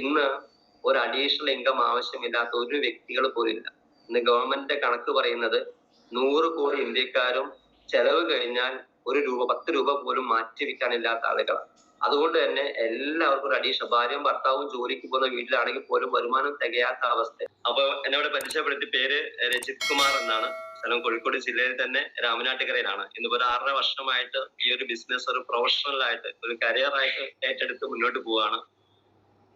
ഇന്ന് ഒരു additional income ആവശ്യമില്ലാത്ത ഒരു വ്യക്തികൾ പോലും ഇല്ല. ഇന്ന് ഗവൺമെന്റിന്റെ കണക്ക് പറയുന്നത് 100 കോടി ഇന്ത്യക്കാരും ചെലവ് കഴിഞ്ഞാൽ 1 രൂപ 10 രൂപ പോലും മാറ്റി വെക്കാനില്ലാത്ത ആളുകളാണ്. അതുകൊണ്ട് തന്നെ എല്ലാവർക്കും ഒരു അഡീഷണൽ, ഭാര്യയും ഭർത്താവും ജോലിക്ക് പോകുന്ന വീട്ടിലാണെങ്കിൽ പോലും വരുമാനം തികയാത്ത അവസ്ഥ. അപ്പൊ എന്നോട് പരിചയപ്പെടുത്തിയ പേര് രജിത് കുമാർ എന്നാണ്. സ്ഥലം കോഴിക്കോട് ജില്ലയിൽ തന്നെ രാമനാട്ടുകരയിലാണ്. ഇന്നിപ്പോ ഒരു 6.5 വർഷമായിട്ട് ഈ ഒരു ബിസിനസ് ഒരു പ്രൊഫഷണൽ ആയിട്ട്, ഒരു കരിയർ ആയിട്ട് ഏറ്റെടുത്ത് മുന്നോട്ട് പോവാണ്.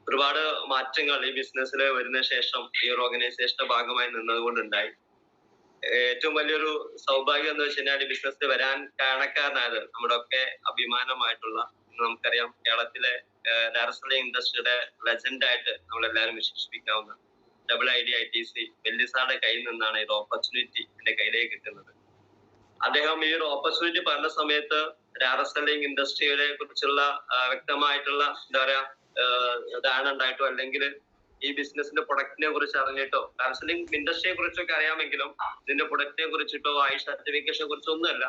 ഒരുപാട് മാറ്റങ്ങൾ ഈ ബിസിനസ്സിൽ വരുന്ന ശേഷം ഈ ഒരു ഓർഗനൈസേഷന്റെ ഭാഗമായി നിന്നത് കൊണ്ടുണ്ടായി. ഏറ്റവും വലിയൊരു സൗഭാഗ്യം എന്ന് വെച്ച് കഴിഞ്ഞാൽ ബിസിനസ്സിൽ വരാൻ കാരണക്കാരനായത് നമ്മുടെ ഒക്കെ അഭിമാനമായിട്ടുള്ള, നമുക്കറിയാം കേരളത്തിലെ ഡയറക്ടർ ഇൻഡസ്ട്രിയുടെ ലെജൻഡ് ആയിട്ട് നമ്മളെല്ലാവരും വിശേഷിപ്പിക്കാവുന്ന IITC വെല്ലിസാറുടെ കയ്യിൽ നിന്നാണ് ഈ ഓപ്പർച്യൂണിറ്റി എന്റെ കയ്യിലേക്ക് കിട്ടുന്നത്. അദ്ദേഹം ഈ ഒരു ഓപ്പർച്യൂണിറ്റി പറഞ്ഞ സമയത്ത് ഡയറക്ടർ ഇൻഡസ്ട്രിയെ കുറിച്ചുള്ള വ്യക്തമായിട്ടുള്ള എന്താ പറയാ ധാരണ ഉണ്ടായിട്ടോ അല്ലെങ്കിൽ ഈ ബിസിനസിന്റെ പ്രൊഡക്റ്റിനെ കുറിച്ച് അറിഞ്ഞിട്ടോ, കൗൺസിലിംഗ് ഇൻഡസ്ട്രിയെ കുറിച്ചൊക്കെ അറിയാമെങ്കിലും ഇതിന്റെ പ്രൊഡക്റ്റിനെ കുറിച്ചിട്ടോ ആയുഷ് സർട്ടിഫിക്കേഷനെ കുറിച്ചോ ഒന്നുമല്ല.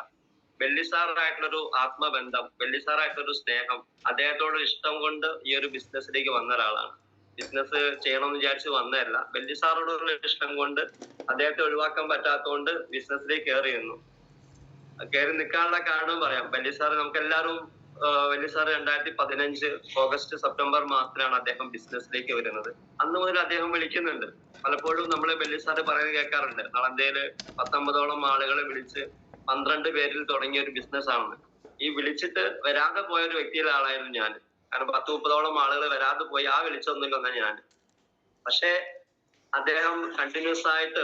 വെള്ളിസാറായിട്ടുള്ളൊരു ആത്മബന്ധം, വെള്ളിസാറായിട്ടൊരു സ്നേഹം, അദ്ദേഹത്തോട് ഇഷ്ടം കൊണ്ട് ഈ ഒരു ബിസിനസ്സിലേക്ക് വന്ന ഒരാളാണ്. ബിസിനസ് ചെയ്യണമെന്ന് വിചാരിച്ച് വന്നതല്ല, വെള്ളിസാറോടുള്ള ഇഷ്ടം കൊണ്ട് അദ്ദേഹത്തെ ഒഴിവാക്കാൻ പറ്റാത്തതുകൊണ്ട് ബിസിനസ്സിലേക്ക് കയറി നിൽക്കാനുള്ള കാരണം പറയാം. വെള്ളിസാറ് നമുക്ക് എല്ലാവരും വെള്ളിസാറ് 2015 ഓഗസ്റ്റ് സെപ്റ്റംബർ മാസത്തിലാണ് അദ്ദേഹം ബിസിനസ്സിലേക്ക് വരുന്നത്. അന്ന് മുതൽ അദ്ദേഹം വിളിക്കുന്നുണ്ട്. പലപ്പോഴും നമ്മള് വെള്ളിസാറ് പറയുന്നത് കേൾക്കാറുണ്ട്, നളന്തയില് 19ഓളം ആളുകളെ വിളിച്ച് 12 പേരിൽ തുടങ്ങിയ ഒരു ബിസിനസ് ആണെന്ന്. ഈ വിളിച്ചിട്ട് വരാതെ പോയ ഒരു വ്യക്തിയുടെ ആളായിരുന്നു ഞാൻ. കാരണം 10-30ഓളം ആളുകൾ വരാതെ പോയി, ആ വിളിച്ചൊന്നുമില്ല ഞാൻ. പക്ഷേ അദ്ദേഹം കണ്ടിന്യൂസ് ആയിട്ട്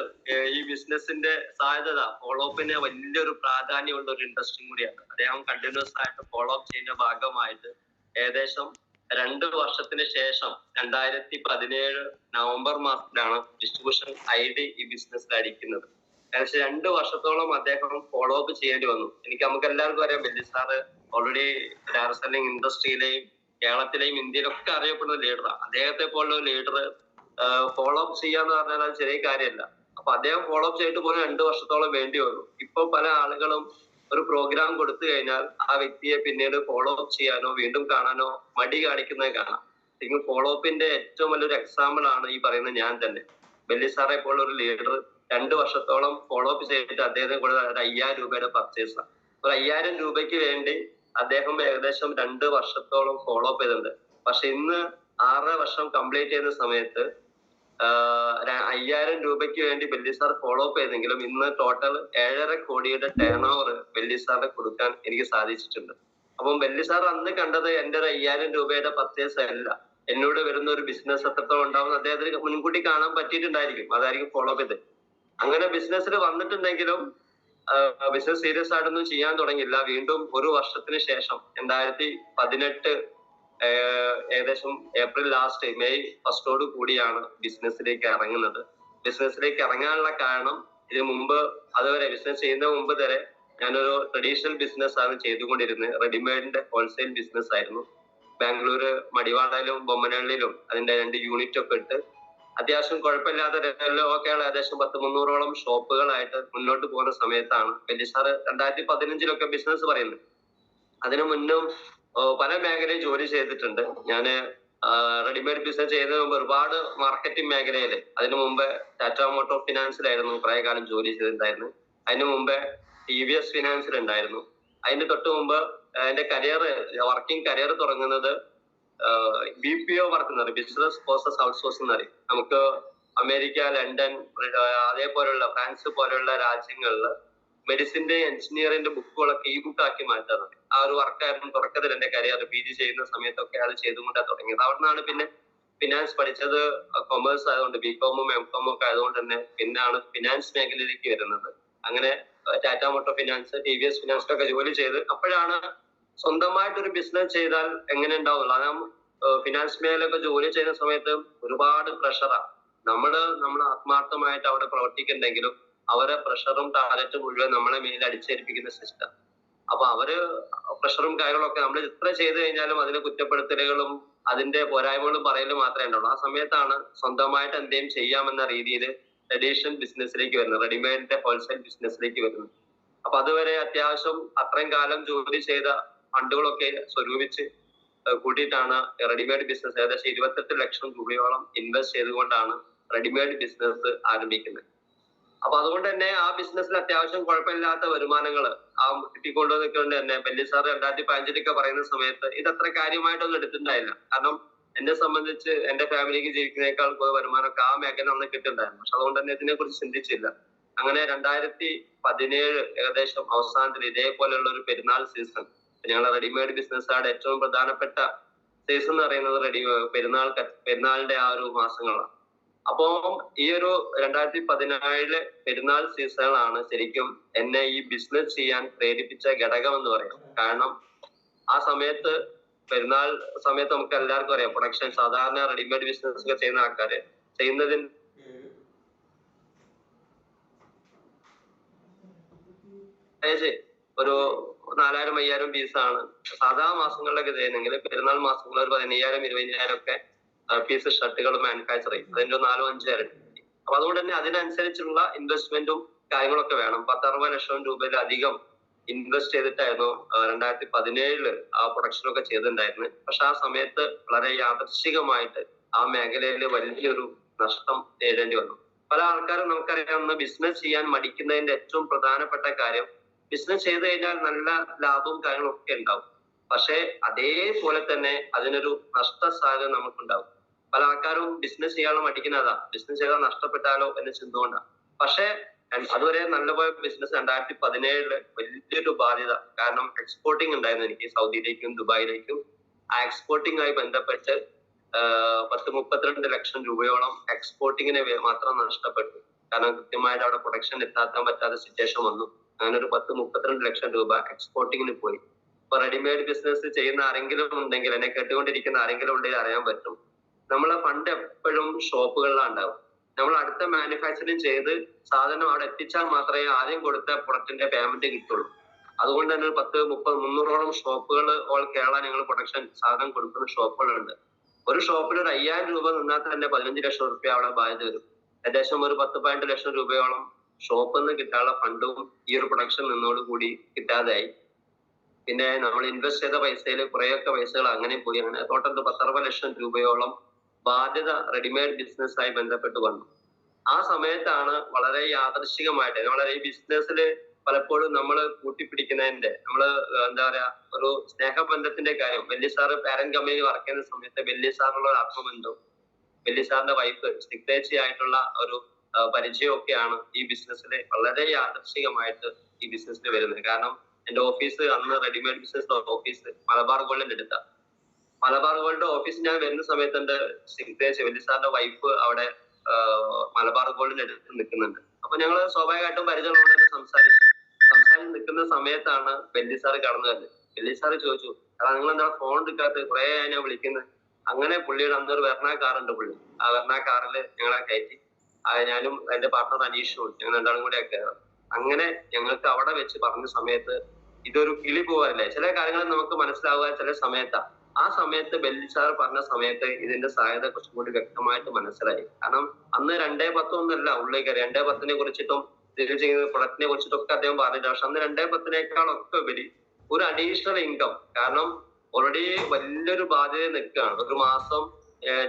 ഈ ബിസിനസിന്റെ സാധ്യത ഫോളോ അപ്പിന് വലിയൊരു പ്രാധാന്യമുള്ള ഒരു ഇൻഡസ്ട്രി കൂടിയാണ്. അദ്ദേഹം കണ്ടിന്യൂസ് ആയിട്ട് ഫോളോ അപ്പ് ചെയ്യുന്ന ഭാഗമായിട്ട് ഏകദേശം 2 വർഷത്തിന് ശേഷം 2017 നവംബർ മാസത്തിലാണ് ഡിസ്ട്രിബ്യൂഷൻ ID ഈ ബിസിനസ്സിൽ അടിക്കുന്നത്. ഏകദേശം 2 വർഷത്തോളം അദ്ദേഹം ഫോളോ അപ്പ് ചെയ്യേണ്ടി വന്നു. നമുക്ക് എല്ലാവർക്കും അറിയാം, വെള്ളിസാറ് ഓൾറെഡി ഡയറക്ടർ ഇൻഡസ്ട്രിയിലെയും കേരളത്തിലെയും ഇന്ത്യയിലൊക്കെ അറിയപ്പെടുന്ന ലീഡറാണ്. അദ്ദേഹത്തെ പോലുള്ള ലീഡർ ഫോളോ അപ്പ് ചെയ്യാന്ന് പറഞ്ഞാൽ അത് ചെറിയ കാര്യമല്ല. അപ്പൊ അദ്ദേഹം ഫോളോ അപ്പ് ചെയ്തിട്ട് പോലും 2 വർഷത്തോളം വേണ്ടി വന്നു. ഇപ്പൊ പല ആളുകളും ഒരു പ്രോഗ്രാം കൊടുത്തു കഴിഞ്ഞാൽ ആ വ്യക്തിയെ പിന്നീട് ഫോളോ അപ്പ് ചെയ്യാനോ വീണ്ടും കാണാനോ മടി കാണിക്കുന്നത് കാണാം. ഫോളോ അപ്പിന്റെ ഏറ്റവും വലിയൊരു എക്സാമ്പിൾ ആണ് ഈ പറയുന്ന ഞാൻ തന്നെ. വെള്ളിസാറെ പോലുള്ള ഒരു ലീഡർ 2 വർഷത്തോളം ഫോളോ അപ്പ് ചെയ്തിട്ട് അദ്ദേഹത്തിന് കൂടെ 5000 രൂപയുടെ പർച്ചേസ് ആണ്. ഒരു 5000 രൂപയ്ക്ക് വേണ്ടി അദ്ദേഹം ഏകദേശം 2 വർഷത്തോളം ഫോളോ അപ്പ് ചെയ്തിട്ടുണ്ട്. പക്ഷെ ഇന്ന് 6 വർഷം കംപ്ലീറ്റ് ചെയ്യുന്ന സമയത്ത് 5000 രൂപയ്ക്ക് വേണ്ടി വെള്ളിസാർ ഫോളോ അപ്പ് ചെയ്തെങ്കിലും ഇന്ന് ടോട്ടൽ 7.5 കോടിയുടെ ടേൺ ഓവർ വെള്ളിസാറിന് കൊടുക്കാൻ എനിക്ക് സാധിച്ചിട്ടുണ്ട്. അപ്പം വെള്ളിസാർ അന്ന് കണ്ടത് എന്റെ ഒരു 5000 രൂപയുടെ പർച്ചേസ് അല്ല, എന്നോട് വരുന്ന ഒരു ബിസിനസ് എത്രത്തോളം ഉണ്ടാവും അദ്ദേഹത്തിന് മുൻകൂട്ടി കാണാൻ പറ്റിയിട്ടുണ്ടായിരിക്കും. അതായിരിക്കും ഫോളോ അപ്പ് ചെയ്ത്. അങ്ങനെ ബിസിനസ്സിൽ വന്നിട്ടുണ്ടെങ്കിലും ബിസിനസ് സീരിയസ് ആയിട്ടൊന്നും ചെയ്യാൻ തുടങ്ങില്ല. വീണ്ടും 1 വർഷത്തിന് ശേഷം 2018 ഏകദേശം ഏപ്രിൽ ലാസ്റ്റ് മെയ് ഫസ്റ്റോട് കൂടിയാണ് ബിസിനസ്സിലേക്ക് ഇറങ്ങുന്നത്. ബിസിനസ്സിലേക്ക് ഇറങ്ങാനുള്ള കാരണം, ഇതിനു മുമ്പ് അതുവരെ ബിസിനസ് ചെയ്യുന്ന മുമ്പ് വരെ ഞാനൊരു ട്രഡീഷണൽ ബിസിനസ് ആണ് ചെയ്തുകൊണ്ടിരുന്നത്. റെഡിമെയ്ഡിന്റെ ഹോൾസെയിൽ ബിസിനസ് ആയിരുന്നു. ബാംഗ്ലൂര് മടിവാളയിലും ബൊമ്മനഹള്ളിയിലും അതിന്റെ 2 യൂണിറ്റ് ഒക്കെ ഇട്ട് അത്യാവശ്യം കുഴപ്പമില്ലാത്ത ഒക്കെയുള്ള ഏകദേശം 10-300ഓളം ഷോപ്പുകളായിട്ട് മുന്നോട്ട് പോകുന്ന സമയത്താണ് വെള്ളിസാറ് 2015 ബിസിനസ് പറയുന്നത്. അതിനു മുന്നും പല മേഖലയിൽ ജോലി ചെയ്തിട്ടുണ്ട്. ഞാന് റെഡിമെയ്ഡ് ബിസിനസ് ചെയ്യുന്നതിന് മുമ്പ് ഒരുപാട് മാർക്കറ്റിംഗ് മേഖലയില്, അതിനു മുമ്പ് ടാറ്റ മോട്ടോർ ഫിനാൻസിലായിരുന്നു കുറെ കാലം ജോലി ചെയ്തിട്ടുണ്ടായിരുന്നു. അതിനു മുമ്പ് TVS ഫിനാൻസിൽ ഉണ്ടായിരുന്നു. അതിന് തൊട്ട് മുമ്പ് എന്റെ വർക്കിംഗ് കരിയർ തുടങ്ങുന്നത് BPO വർക്ക് എന്ന് പറയും, ബിസിനസ് പ്രോസസ് ഔട്ട്സോഴ്സിംഗ് എന്ന് പറയും. നമുക്ക് അമേരിക്ക, ലണ്ടൻ, അതേപോലുള്ള ഫ്രാൻസ് പോലെയുള്ള രാജ്യങ്ങളിൽ മെഡിസിന്റെ എഞ്ചിനീയറിന്റെ ബുക്കുകളൊക്കെ ബുക്ക് ആക്കി മാറ്റാറുണ്ട്. ആ ഒരു വർക്കായിരുന്നു തുടക്കത്തിൽ എന്റെ കരിയർ. PG ചെയ്യുന്ന സമയത്തൊക്കെ അത് ചെയ്തുകൊണ്ടാണ് തുടങ്ങിയത്. അവിടെ നിന്നാണ് പിന്നെ ഫിനാൻസ് പഠിച്ചത്. കൊമേഴ്സ് ആയതുകൊണ്ട് BCom-ഉം MCom ഒക്കെ ആയതുകൊണ്ട് തന്നെ പിന്നാണ് ഫിനാൻസ് മേഖലയിലേക്ക് വരുന്നത്. അങ്ങനെ ടാറ്റ മോട്ടോർ ഫിനാൻസ്, TVS ഫിനാൻസിലൊക്കെ ജോലി ചെയ്ത് അപ്പോഴാണ് സ്വന്തമായിട്ടൊരു ബിസിനസ് ചെയ്താൽ എങ്ങനെ ഉണ്ടാവുള്ളൂ. അതാ ഫിനാൻസ് മേഖലയൊക്കെ ജോലി ചെയ്യുന്ന സമയത്ത് ഒരുപാട് പ്രഷറാണ്. നമ്മൾ ആത്മാർത്ഥമായിട്ട് അവിടെ പ്രവർത്തിക്കുന്നുണ്ടെങ്കിലും അവരെ പ്രഷറും ടാർഗറ്റും മുഴുവൻ നമ്മളെ മേലിൽ അടിച്ചേൽപ്പിക്കുന്ന സിസ്റ്റം. അപ്പൊ അവര് പ്രഷറും കാര്യങ്ങളൊക്കെ നമ്മൾ എത്ര ചെയ്തു കഴിഞ്ഞാലും അതിന്റെ കുറ്റപ്പെടുത്തലുകളും അതിന്റെ പോരായ്മകളും പറയലും മാത്രമേ ഉണ്ടാവുള്ളൂ. ആ സമയത്താണ് സ്വന്തമായിട്ട് എന്തെങ്കിലും ചെയ്യാമെന്ന രീതിയിൽ ട്രഡീഷണൽ ബിസിനസ്സിലേക്ക് വരുന്നത്, റെഡിമെയ്ഡിന്റെ ഹോൾസെയിൽ ബിസിനസ്സിലേക്ക് വരുന്നത്. അപ്പൊ അതുവരെ അത്യാവശ്യം അത്രയും കാലം ജോലി ചെയ്ത ഫണ്ടുകളൊക്കെ സ്വരൂപിച്ച് കൂട്ടിയിട്ടാണ് റെഡിമെയ്ഡ് ബിസിനസ് ഏകദേശം 28 ലക്ഷം രൂപയോളം ഇൻവെസ്റ്റ് ചെയ്തുകൊണ്ടാണ് റെഡിമെയ്ഡ് ബിസിനസ് ആരംഭിക്കുന്നത്. അപ്പൊ അതുകൊണ്ട് തന്നെ ആ ബിസിനസ്സിൽ അത്യാവശ്യം കുഴപ്പമില്ലാത്ത വരുമാനങ്ങൾ കിട്ടിക്കൊണ്ട് നിൽക്കൊണ്ട് തന്നെ ബെല്ലി സാർ 2015 പറയുന്ന സമയത്ത് ഇതത്ര കാര്യമായിട്ടൊന്നും എടുത്തിട്ടുണ്ടായില്ല. കാരണം എന്നെ സംബന്ധിച്ച് എന്റെ ഫാമിലിക്ക് ജീവിക്കുന്നേക്കാൾ വരുമാനമൊക്കെ ആ മേഖല അന്ന് കിട്ടുന്നുണ്ടായിരുന്നു. പക്ഷെ അതുകൊണ്ട് തന്നെ ഇതിനെ കുറിച്ച് ചിന്തിച്ചില്ല. അങ്ങനെ 2017 ഏകദേശം അവസാനത്തിൽ ഇതേപോലെയുള്ള ഒരു പെരുന്നാൾ സീസൺ, ഞങ്ങളെ റെഡിമെയ്ഡ് ബിസിനസ്സുകാരുടെ ഏറ്റവും പ്രധാനപ്പെട്ട സീസൺ എന്ന് പറയുന്നത് പെരുന്നാളിന്റെ ആ ഒരു മാസങ്ങളാണ്. അപ്പോ ഈ ഒരു 2017 പെരുന്നാൾ സീസണിലാണ് ശരിക്കും എന്നെ ഈ ബിസിനസ് ചെയ്യാൻ പ്രേരിപ്പിച്ച ഘടകം എന്ന് പറയാം. കാരണം ആ സമയത്ത് പെരുന്നാൾ സമയത്ത് നമുക്ക് എല്ലാവർക്കും അറിയാം, പ്രൊഡക്ഷൻ സാധാരണ റെഡിമെയ്ഡ് ബിസിനസ് ഒക്കെ ചെയ്യുന്ന ആൾക്കാര് ചെയ്യുന്നതിന് ഒരു 4000-5000 പീസാണ് സാധാ മാസങ്ങളിലൊക്കെ ചെയ്യുന്നെങ്കിൽ പെരുന്നാൾ മാസങ്ങളിൽ ഒരു 15000-20000 ഒക്കെ പീസ് ഷർട്ടുകൾ മാനുഫാക്ചർ ചെയ്യും. അതിന്റെ 4-5 ഇരട്ടി. അപ്പൊ അതുകൊണ്ട് തന്നെ അതിനനുസരിച്ചുള്ള ഇൻവെസ്റ്റ്മെന്റും കാര്യങ്ങളൊക്കെ വേണം. 10-60 ലക്ഷം രൂപയിലധികം ഇൻവെസ്റ്റ് ചെയ്തിട്ടായിരുന്നു 2017 ആ പ്രൊഡക്ഷനൊക്കെ ചെയ്തിട്ടുണ്ടായിരുന്നത്. പക്ഷെ ആ സമയത്ത് വളരെ യാദൃശ്ചികമായിട്ട് ആ മേഖലയിൽ വലിയൊരു നഷ്ടം നേരിടേണ്ടി വന്നു. പല ആൾക്കാരും നമുക്കറിയാം ബിസിനസ് ചെയ്യാൻ മടിക്കുന്നതിന്റെ ഏറ്റവും പ്രധാനപ്പെട്ട കാര്യം, ബിസിനസ് ചെയ്ത് കഴിഞ്ഞാൽ നല്ല ലാഭവും കാര്യങ്ങളും ഒക്കെ ഉണ്ടാവും, പക്ഷെ അതേപോലെ തന്നെ അതിനൊരു നഷ്ടസാധ്യത നമുക്കുണ്ടാവും. പല ആൾക്കാരും ബിസിനസ് ചെയ്യാനുള്ള മടിക്കുന്നതാ, ബിസിനസ് ചെയ്താൽ നഷ്ടപ്പെട്ടാലോ എന്ന ചിന്ത കൊണ്ടാണ്. പക്ഷെ അതുവരെ നല്ലപോലെ ബിസിനസ് 2017 വലിയൊരു ബാധ്യത, കാരണം എക്സ്പോർട്ടിങ് ഉണ്ടായിരുന്നു എനിക്ക് സൗദിയിലേക്കും ദുബായിലേക്കും. ആ എക്സ്പോർട്ടിങ്ങുമായി ബന്ധപ്പെട്ട് 10-32 ലക്ഷം രൂപയോളം എക്സ്പോർട്ടിങ്ങിന് മാത്രം നഷ്ടപ്പെട്ടു. കാരണം കൃത്യമായിട്ട് അവിടെ പ്രൊഡക്ഷൻ എത്താൻ പറ്റാത്ത സിറ്റുവേഷൻ വന്നു. അങ്ങനെ ഒരു 10-32 ലക്ഷം രൂപ എക്സ്പോർട്ടിങ്ങിന് പോയി. ഇപ്പൊ റെഡിമെയ്ഡ് ബിസിനസ് ചെയ്യുന്ന ആരെങ്കിലും ഉണ്ടെങ്കിൽ, എന്നെ കേട്ടുകൊണ്ടിരിക്കുന്ന ആരെങ്കിലും ഉണ്ടെങ്കിൽ അറിയാൻ പറ്റും, നമ്മളെ ഫണ്ട് എപ്പോഴും ഷോപ്പുകളിലാണ് ഉണ്ടാവും. നമ്മൾ അടുത്ത മാനുഫാക്ചറിങ് ചെയ്ത് സാധനം അവിടെ എത്തിച്ചാൽ മാത്രമേ ആദ്യം കൊടുത്ത പ്രൊഡക്റ്റിന്റെ പേയ്മെന്റ് കിട്ടുള്ളൂ. അതുകൊണ്ട് തന്നെ 10-30-300ഓളം ഷോപ്പുകൾ ഓൾ കേരള ഞങ്ങൾ പ്രൊഡക്ഷൻ സാധനം കൊടുക്കുന്ന ഷോപ്പുകളുണ്ട്. ഒരു ഷോപ്പിൽ ഒരു 5000 രൂപ നിന്നാൽ തന്നെ 15 ലക്ഷം രൂപ അവിടെ ബാധ്യത വരും. ഏകദേശം ഒരു 10-12 ലക്ഷം രൂപയോളം ഷോപ്പിൽ നിന്ന് കിട്ടാനുള്ള ഫണ്ടും ഈ ഒരു പ്രൊഡക്ഷൻ നിന്നോടുകൂടി കിട്ടാതായി. പിന്നെ നമ്മൾ ഇൻവെസ്റ്റ് ചെയ്ത പൈസയിൽ കുറേയൊക്കെ പൈസകൾ അങ്ങനെ പോയി. അങ്ങനെ ടോട്ടൽ 10-60 ലക്ഷം രൂപയോളം ബാധ്യത റെഡിമെയ്ഡ് ബിസിനസ്സായി ബന്ധപ്പെട്ട് വന്നു. ആ സമയത്താണ് വളരെ യാദൃശ്ചികമായിട്ട് നമ്മളെ ഈ ബിസിനസ്സിൽ പലപ്പോഴും നമ്മൾ കൂട്ടിപ്പിടിക്കുന്നതിന്റെ, നമ്മള് എന്താ പറയാ, ഒരു സ്നേഹബന്ധത്തിന്റെ കാര്യം, belly sir parent company work ചെയ്യുന്ന സമയത്ത് ബെല്ലി സാറിനുള്ള ഒരു ആത്മബന്ധവും ബെല്ലി സാറിന്റെ വൈഫ് സ്നിഗ്ധേച്ചി ആയിട്ടുള്ള ഒരു പരിചയമൊക്കെയാണ് ഈ ബിസിനസ്സിൽ വളരെ യാദൃശ്ചികമായിട്ട് ഈ ബിസിനസ്സിൽ വരുന്നത്. കാരണം എന്റെ ഓഫീസ് അന്ന് റെഡിമെയ്ഡ് ബിസിനസ് ഓഫീസ് മലബാർ ഗോൾഡിന്റെ അടുത്ത. മലബാർ ഗോൾഡ് ഓഫീസ് ഞാൻ വരുന്ന സമയത്ത് എന്റെ സ്നിഗ്ധേച്ചി ബെല്ലി സാറിന്റെ വൈഫ് അവിടെ മലബാർ ഗോൾഡിന്റെ അടുത്ത് നിൽക്കുന്നുണ്ട്. അപ്പൊ ഞങ്ങൾ സ്വാഭാവികമായിട്ടും പരിചയമുള്ളവരെ സംസാരിച്ച് നിൽക്കുന്ന സമയത്താണ് ബെല്ലി സാറ് കടന്നു വരുന്നത്. ബെല്ലി സാറ് ചോദിച്ചു, എടാ നിങ്ങൾ എന്താ ഫോൺ എടുക്കാത്ത, കുറെ ഞാൻ വിളിക്കുന്നത്. അങ്ങനെ പുള്ളിയുടെ അന്നൊരു വെർണ കാറുണ്ട്, പുള്ളി ആ വെർണ കാറിൽ ഞങ്ങളെ കയറ്റി ഞാനും എന്റെ പാർട്ണർ അനീഷും ഞങ്ങൾ രണ്ടാളും കൂടെ ഒക്കെ. അങ്ങനെ ഞങ്ങൾക്ക് അവിടെ വെച്ച് പറഞ്ഞ സമയത്ത് ഇതൊരു കിളി പോവാറില്ലേ, ചില കാര്യങ്ങൾ നമുക്ക് മനസ്സിലാവുക ചില സമയത്താണ്. ആ സമയത്ത് ബെല്ലി സാർ പറഞ്ഞ സമയത്ത് ഇതിന്റെ സാധ്യത കുറച്ചും കൂടി വ്യക്തമായിട്ട് മനസ്സിലായി. കാരണം അന്ന് 2-10 ഉള്ളിൽ കയറി 2-10 കുറിച്ചിട്ടും ഇതിൽ ചെയ്യുന്ന പ്രൊഡക്റ്റിനെ കുറിച്ചിട്ടൊക്കെ അദ്ദേഹം പറഞ്ഞില്ല. പക്ഷെ അന്ന് 2-10 ഉപരി ഒരു അഡീഷണൽ ഇൻകം, കാരണം ഓൾറെഡി വലിയൊരു ബാധ്യത നിൽക്കുകയാണ്. ഒരു മാസം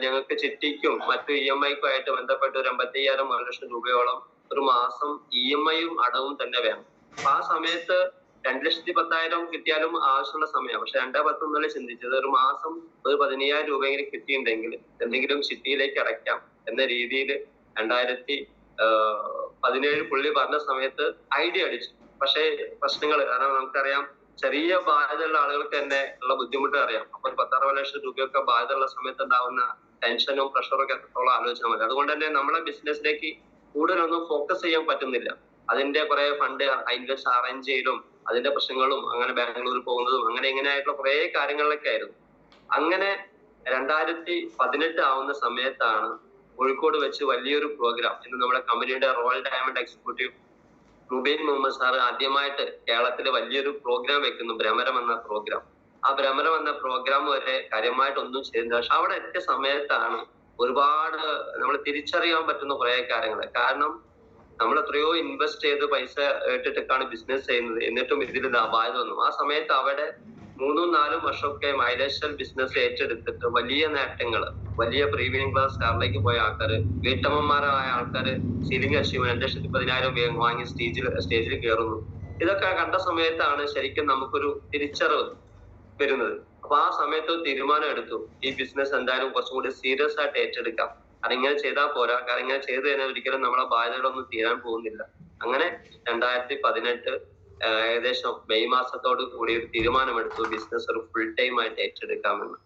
ഞങ്ങൾക്ക് ചിട്ടിക്കും മറ്റു EMI-ക്കും ആയിട്ട് ബന്ധപ്പെട്ട് ഒരു 85,000 ലക്ഷം രൂപയോളം ഒരു മാസം EMI-യും അടവും തന്നെ വേണം. അപ്പൊ ആ സമയത്ത് 2,10,000 കിട്ടിയാലും ആവശ്യമുള്ള സമയമാണ്. പക്ഷെ 2-10 ചിന്തിച്ചത് ഒരു മാസം ഒരു 15,000 രൂപയെങ്കിലും കിട്ടിയിട്ടുണ്ടെങ്കിൽ എന്തെങ്കിലും ചിട്ടിയിലേക്ക് അടയ്ക്കാം എന്ന രീതിയിൽ 2017 പുള്ളി പറഞ്ഞ സമയത്ത് ഐഡിയ അടിച്ചു. പക്ഷേ പ്രശ്നങ്ങൾ, കാരണം നമുക്കറിയാം ചെറിയ ബാധ്യതയുള്ള ആളുകൾക്ക് തന്നെ ഉള്ള ബുദ്ധിമുട്ട് അറിയാം. അപ്പൊ 10-60 ലക്ഷം രൂപയൊക്കെ ബാധ്യതയുള്ള സമയത്ത് ഉണ്ടാവുന്ന ടെൻഷനും പ്രഷറും ഒക്കെ എത്രത്തോളം ആലോചിച്ചാൽ മതി. അതുകൊണ്ട് തന്നെ നമ്മളെ ബിസിനസ്സിലേക്ക് കൂടുതലൊന്നും ഫോക്കസ് ചെയ്യാൻ പറ്റുന്നില്ല. അതിന്റെ കുറെ ഫണ്ട് ഇൻവെസ്റ്റ് അറേഞ്ച് ചെയ്യലും അതിന്റെ പ്രശ്നങ്ങളും അങ്ങനെ ബാംഗ്ലൂർ പോകുന്നതും അങ്ങനെ ഇങ്ങനെയായിട്ടുള്ള കുറെ കാര്യങ്ങളിലൊക്കെ ആയിരുന്നു. അങ്ങനെ 2018 ആവുന്ന സമയത്താണ് കോഴിക്കോട് വെച്ച് വലിയൊരു പ്രോഗ്രാം, ഇന്ന് നമ്മുടെ കമ്പനിയുടെ royal diamond executive Mubin Muhammad sir ആദ്യമായിട്ട് കേരളത്തിൽ വലിയൊരു പ്രോഗ്രാം വെക്കുന്നു, ഭ്രമരം എന്ന പ്രോഗ്രാം. ആ ഭ്രമരം എന്ന പ്രോഗ്രാം വരെ കാര്യമായിട്ടൊന്നും ചെയ്യുന്നില്ല. പക്ഷെ അവിടെ എത്തിയ സമയത്താണ് ഒരുപാട് നമ്മൾ തിരിച്ചറിയാൻ പറ്റുന്ന കുറെ കാര്യങ്ങൾ. കാരണം നമ്മൾ എത്രയോ ഇൻവെസ്റ്റ് ചെയ്ത് പൈസ ഇട്ടിട്ടൊക്കെയാണ് ബിസിനസ് ചെയ്യുന്നത്, എന്നിട്ടും ഇതിൽ ബാധ്യത വന്നു. ആ സമയത്ത് അവിടെ 3-4 വർഷമൊക്കെ മൈലേഷ്യൽ ബിസിനസ് ഏറ്റെടുത്തിട്ട് വലിയ നേട്ടങ്ങൾ, വലിയ പ്രീമിയം ക്ലാസ് കാറിലേക്ക് പോയ ആൾക്കാര്, വീട്ടമ്മമാരായ ആൾക്കാര് സീലിംഗ് അച്ചീവ്മെന്റ് 2,10,000 വാങ്ങി സ്റ്റേജിൽ കയറുന്നു. ഇതൊക്കെ കണ്ട സമയത്താണ് ശരിക്കും നമുക്കൊരു തിരിച്ചറിവ് വരുന്നത്. അപ്പൊ ആ സമയത്ത് തീരുമാനം എടുത്തു, ഈ ബിസിനസ് എന്തായാലും കുറച്ചും കൂടി സീരിയസ് ആയിട്ട് ഏറ്റെടുക്കാം. അതിങ്ങനെ ചെയ്താൽ പോരാ, കാരണം ഇങ്ങനെ ചെയ്തു കഴിഞ്ഞാൽ ഒരിക്കലും നമ്മളെ ബാധ്യതകളൊന്നും തീരാൻ പോകുന്നില്ല. അങ്ങനെ 2018 ഏകദേശം മെയ് മാസത്തോട് കൂടി ഒരു തീരുമാനമെടുത്തു, ബിസിനസ് ഒരു ഫുൾ ടൈം ആയിട്ട് ഏറ്റെടുക്കാമെന്ന്.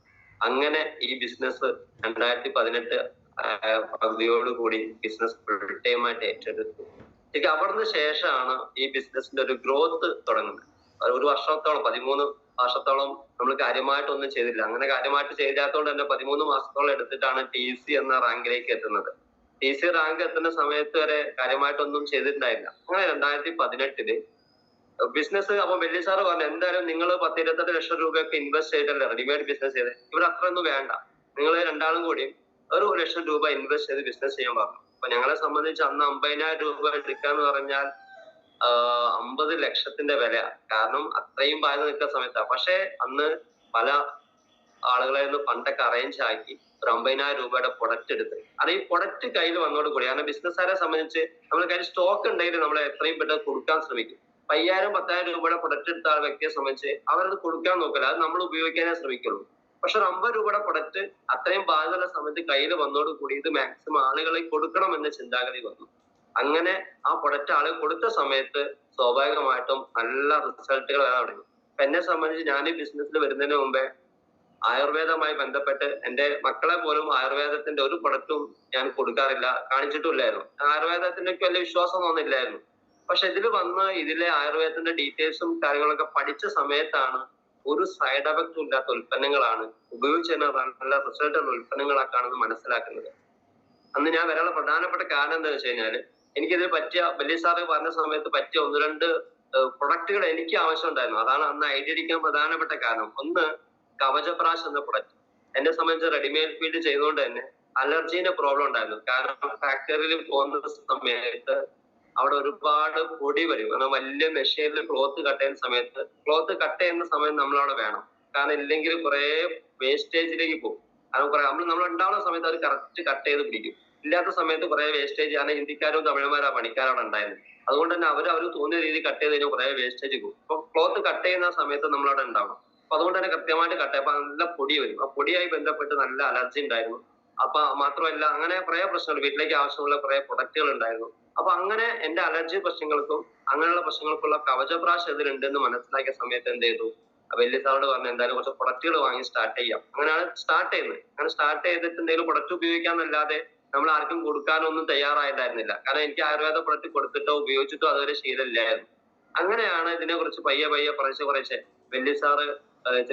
അങ്ങനെ ഈ ബിസിനസ് 2018 പകുതിയോടുകൂടി ബിസിനസ് ഫുൾ ടൈം ആയിട്ട് ഏറ്റെടുത്തു. ശരിക്കും അവിടുന്ന് ശേഷമാണ് ഈ ബിസിനസിന്റെ ഒരു ഗ്രോത്ത് തുടങ്ങുന്നത്. ഒരു വർഷത്തോളം 13 വർഷത്തോളം നമ്മൾ കാര്യമായിട്ടൊന്നും ചെയ്തില്ല. അങ്ങനെ കാര്യമായിട്ട് ചെയ്താത്തോണ്ട് തന്നെ 13 മാസത്തോളം എടുത്തിട്ടാണ് TC എന്ന റാങ്കിലേക്ക് എത്തുന്നത്. TC റാങ്ക് എത്തുന്ന സമയത്ത് വരെ കാര്യമായിട്ടൊന്നും ചെയ്തിട്ടുണ്ടായില്ല. അങ്ങനെ 2018 ബിസിനസ്, അപ്പൊ വെള്ളി സാറ് പറഞ്ഞു, എന്തായാലും നിങ്ങൾ 10-28 ലക്ഷം രൂപയൊക്കെ ഇൻവെസ്റ്റ് ചെയ്തല്ലേ റെഡിമെയ്ഡ് ബിസിനസ് ചെയ്ത്, ഇവിടെ അത്രയൊന്നും വേണ്ട, നിങ്ങൾ രണ്ടാളും കൂടി 1 ലക്ഷം രൂപ ഇൻവെസ്റ്റ് ചെയ്ത് ബിസിനസ് ചെയ്യാൻ പറഞ്ഞു. അപ്പൊ ഞങ്ങളെ സംബന്ധിച്ച് അന്ന് 50,000 രൂപ എടുക്കാന്ന് പറഞ്ഞാൽ 50 ലക്ഷത്തിന്റെ വില. കാരണം അത്രയും ബാധ്യത നിൽക്കുന്ന സമയത്താണ്. പക്ഷെ അന്ന് പല ആളുകളെ ഫണ്ടൊക്കെ അറേഞ്ച് ആക്കി ഒരു 50,000 രൂപയുടെ പ്രൊഡക്റ്റ് എടുത്ത്, അത് ഈ പ്രൊഡക്റ്റ് കയ്യിൽ വന്നോട് കൂടി, കാരണം ബിസിനസ്സുകാരെ സംബന്ധിച്ച് നമ്മൾ കയ്യിൽ സ്റ്റോക്ക് ഉണ്ടെങ്കിൽ നമ്മൾ എത്രയും പെട്ടെന്ന് കൊടുക്കാൻ ശ്രമിക്കും. 5,000-10,000 രൂപയുടെ പ്രൊഡക്റ്റ് എടുത്ത ആ വ്യക്തിയെ സംബന്ധിച്ച് അവരത് കൊടുക്കാൻ നോക്കില്ല, അത് നമ്മൾ ഉപയോഗിക്കാനേ ശ്രമിക്കുള്ളൂ. പക്ഷെ ഒരു 50 രൂപയുടെ പ്രൊഡക്റ്റ് അത്രയും ബാധ്യതയുള്ള സമയത്ത് കയ്യിൽ വന്നോട് കൂടി ഇത് മാക്സിമം ആളുകളിൽ കൊടുക്കണം എന്ന ചിന്താഗതി വന്നു. അങ്ങനെ ആ പ്രൊഡക്റ്റ് ആളുകൾ കൊടുത്ത സമയത്ത് സ്വാഭാവികമായിട്ടും നല്ല റിസൾട്ടുകൾ വരാൻ തുടങ്ങി. എന്നെ സംബന്ധിച്ച് ഞാൻ ഈ ബിസിനസ്സിൽ വരുന്നതിന് മുമ്പേ ആയുർവേദവുമായി ബന്ധപ്പെട്ട് എന്റെ മക്കളെ പോലും ആയുർവേദത്തിന്റെ ഒരു പ്രൊഡക്റ്റും ഞാൻ കൊടുക്കാറില്ല, കാണിച്ചിട്ടില്ലായിരുന്നു. ആയുർവേദത്തിന്റെ വലിയ വിശ്വാസം ഒന്നുമില്ലായിരുന്നു. പക്ഷെ ഇതിൽ വന്ന് ഇതിലെ ആയുർവേദത്തിന്റെ ഡീറ്റെയിൽസും കാര്യങ്ങളൊക്കെ പഠിച്ച സമയത്താണ് ഒരു സൈഡ് എഫക്റ്റും ഇല്ലാത്ത ഉൽപ്പന്നങ്ങളാണ്, ഉപയോഗിച്ച് തന്നെ നല്ല റിസൾട്ട് ഉള്ള ഉൽപ്പന്നങ്ങളാക്കാണെന്ന് മനസ്സിലാക്കുന്നത്. അന്ന് ഞാൻ വരാനുള്ള പ്രധാനപ്പെട്ട കാരണം എന്താണെന്ന് വെച്ച് കഴിഞ്ഞാല്, എനിക്കിതിൽ പറ്റിയ വലിയ സാറ് പറഞ്ഞ സമയത്ത് പറ്റിയ 1-2 പ്രൊഡക്റ്റുകൾ എനിക്ക് ആവശ്യം ഉണ്ടായിരുന്നു. അതാണ് അന്ന് ഐഡിയ അടിക്കാൻ പ്രധാനപ്പെട്ട കാരണം. ഒന്ന്, കവചപ്രാശ് എന്ന പ്രൊഡക്റ്റ്. എന്നെ സംബന്ധിച്ച് റെഡിമെയ്ഡ് ഫീൽഡ് ചെയ്തുകൊണ്ട് തന്നെ അലർജീന്റെ പ്രോബ്ലം ഉണ്ടായിരുന്നു. കാരണം ഫാക്ടറിയിൽ പോകുന്ന സമയത്ത് അവിടെ ഒരുപാട് പൊടി വരും. കാരണം വലിയ മെഷീനിൽ ക്ലോത്ത് കട്ട് ചെയ്യുന്ന സമയത്ത് നമ്മളവിടെ വേണം. കാരണം ഇല്ലെങ്കിൽ കുറെ വേസ്റ്റേജിലേക്ക് പോകും. കാരണം നമ്മൾ ഉണ്ടാവുന്ന സമയത്ത് അവർ കറക്റ്റ് കട്ട് ചെയ്ത് പിടിക്കും. ഇല്ലാത്ത സമയത്ത് കുറെ വേസ്റ്റേജ്, കാരണം ഹിന്ദിക്കാരും തമിഴന്മാരും ആ പണിക്കാരവിടെ ഉണ്ടായിരുന്നു. അതുകൊണ്ട് തന്നെ അവർ തോന്നിയ രീതിയിൽ കട്ട് ചെയ്ത് കഴിഞ്ഞാൽ കുറെ വേസ്റ്റേജ് പോകും. അപ്പൊ ക്ലോത്ത് കട്ട് ചെയ്യുന്ന സമയത്ത് നമ്മളവിടെ ഉണ്ടാവണം. അപ്പൊ അതുകൊണ്ട് തന്നെ കൃത്യമായിട്ട് കട്ട് ചെയ്യുമ്പോൾ നല്ല പൊടി വരും. ആ പൊടിയായി ബന്ധപ്പെട്ട് നല്ല അലർജി ഉണ്ടായിരുന്നു. അപ്പൊ മാത്രമല്ല, അങ്ങനെ കുറെ പ്രശ്നങ്ങൾ, വീട്ടിലേക്ക് ആവശ്യമുള്ള കുറെ പ്രൊഡക്റ്റുകൾ ഉണ്ടായിരുന്നു. അപ്പൊ അങ്ങനെ എന്റെ അലർജി പ്രശ്നങ്ങൾക്കും അങ്ങനെയുള്ള പ്രശ്നങ്ങൾക്കുള്ള കവചപ്രാശ് ഇതിലുണ്ടെന്ന് മനസ്സിലാക്കിയ സമയത്ത് എന്ത് ചെയ്തു, വലിയ സാറോട് പറഞ്ഞു എന്തായാലും കുറച്ച് പ്രൊഡക്റ്റുകൾ വാങ്ങി സ്റ്റാർട്ട് ചെയ്യാം. അങ്ങനെയാണ് സ്റ്റാർട്ട് ചെയ്യുന്നത്. അങ്ങനെ സ്റ്റാർട്ട് ചെയ്തിട്ട് എന്തെങ്കിലും പ്രൊഡക്റ്റ് ഉപയോഗിക്കാന്നല്ലാതെ നമ്മൾ ആർക്കും കൊടുക്കാനൊന്നും തയ്യാറായിട്ടായിരുന്നില്ല. കാരണം എനിക്ക് ആയുർവേദ പ്രൊഡക്റ്റ് കൊടുത്തിട്ടോ ഉപയോഗിച്ചിട്ടോ അതുവരെ ശീലമില്ലായിരുന്നു. അങ്ങനെയാണ് ഇതിനെ കുറിച്ച് പയ്യെ കുറേശ്ശെ വലിയ സാറ്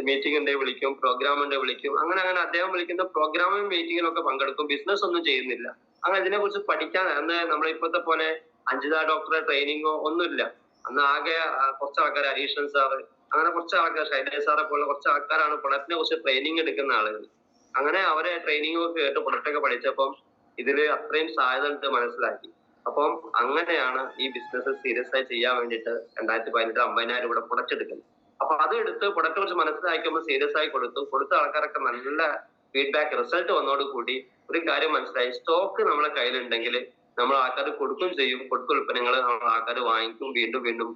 മീറ്റിംഗ് ഉണ്ടെങ്കിൽ വിളിക്കും, പ്രോഗ്രാം ഉണ്ടെങ്കിൽ വിളിക്കും. അങ്ങനെ അദ്ദേഹം വിളിക്കുന്ന പ്രോഗ്രാമും മീറ്റിങ്ങിനൊക്കെ പങ്കെടുക്കും. ബിസിനസ് ഒന്നും ചെയ്യുന്നില്ല. അങ്ങനെ ഇതിനെ കുറിച്ച് പഠിക്കാൻ അന്ന് നമ്മളെ ഇപ്പോഴത്തെ പോലെ അഞ്ജിത ഡോക്ടറെ ട്രെയിനിങ്ങോ ഒന്നുമില്ല. അന്ന് ആകെ കുറച്ച് ആൾക്കാർ, ഹരീഷൻ സാറ്, അങ്ങനെ കുറച്ച് ആൾക്കാർ, ശൈലേഷ് സാറെ പോലുള്ള കുറച്ച് ആൾക്കാരാണ് പ്രൊഡക്റ്റിനെ കുറിച്ച് ട്രെയിനിങ് എടുക്കുന്ന ആളുകൾ. അങ്ങനെ അവരെ ട്രെയിനിങ് ഒക്കെ കേട്ട് പ്രൊഡക്റ്റൊക്കെ പഠിച്ചപ്പം ഇതില് അത്രയും സാധ്യത ഉണ്ട് മനസ്സിലാക്കി. അപ്പം അങ്ങനെയാണ് ഈ ബിസിനസ് സീരിയസ് ആയി ചെയ്യാൻ വേണ്ടിയിട്ട് 2018 50,000 രൂപയുടെ പ്രൊഡക്റ്റ് എടുക്കുന്നത്. അപ്പൊ അത് എടുത്ത് പ്രൊഡക്റ്റ് കുറിച്ച് മനസ്സിലാക്കുമ്പോൾ സീരിയസ് ആയി കൊടുത്ത ആൾക്കാരൊക്കെ നല്ല ഫീഡ്ബാക്ക്, റിസൾട്ട് വന്നോട് കൂടി ഒരു കാര്യം മനസ്സിലായി, സ്റ്റോക്ക് നമ്മളെ കയ്യിലുണ്ടെങ്കിൽ നമ്മൾ ആൾക്കാർ കൊടുക്കുകയും ചെയ്യും. കൊടുത്ത ഉൽപ്പന്നങ്ങൾ നമ്മൾ ആൾക്കാർ വാങ്ങിക്കും, വീണ്ടും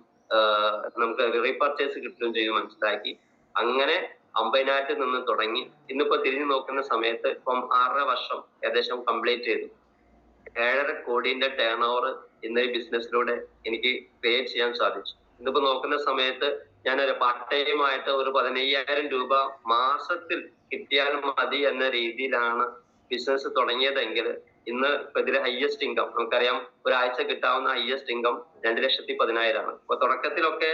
നമുക്ക് റീപർച്ചേസ് കിട്ടുകയും ചെയ്യും മനസ്സിലാക്കി. അങ്ങനെ 50,000 നിന്ന് തുടങ്ങി ഇന്നിപ്പോ തിരിഞ്ഞു നോക്കുന്ന സമയത്ത് ഇപ്പം 6.5 വർഷം ഏകദേശം കംപ്ലീറ്റ് ചെയ്തു. 7.5 കോടിന്റെ ടേൺ ഓവർ ഇന്ന് ഈ ബിസിനസ്സിലൂടെ എനിക്ക് ക്രിയേറ്റ് ചെയ്യാൻ സാധിച്ചു. ഇന്നിപ്പോ നോക്കുന്ന സമയത്ത് ഞാനൊരു പാർട്ട് ടൈം ആയിട്ട് ഒരു 15,000 രൂപ മാസത്തിൽ കിട്ടിയാൽ മതി എന്ന രീതിയിലാണ് ബിസിനസ് തുടങ്ങിയതെങ്കിൽ ഇന്ന് ഇപ്പൊ ഇതിലെ ഹയസ്റ്റ് ഇൻകം നമുക്കറിയാം, ഒരാഴ്ച കിട്ടാവുന്ന ഹയസ്റ്റ് ഇൻകം 2,10,000 ആണ്. അപ്പൊ തുടക്കത്തിലൊക്കെ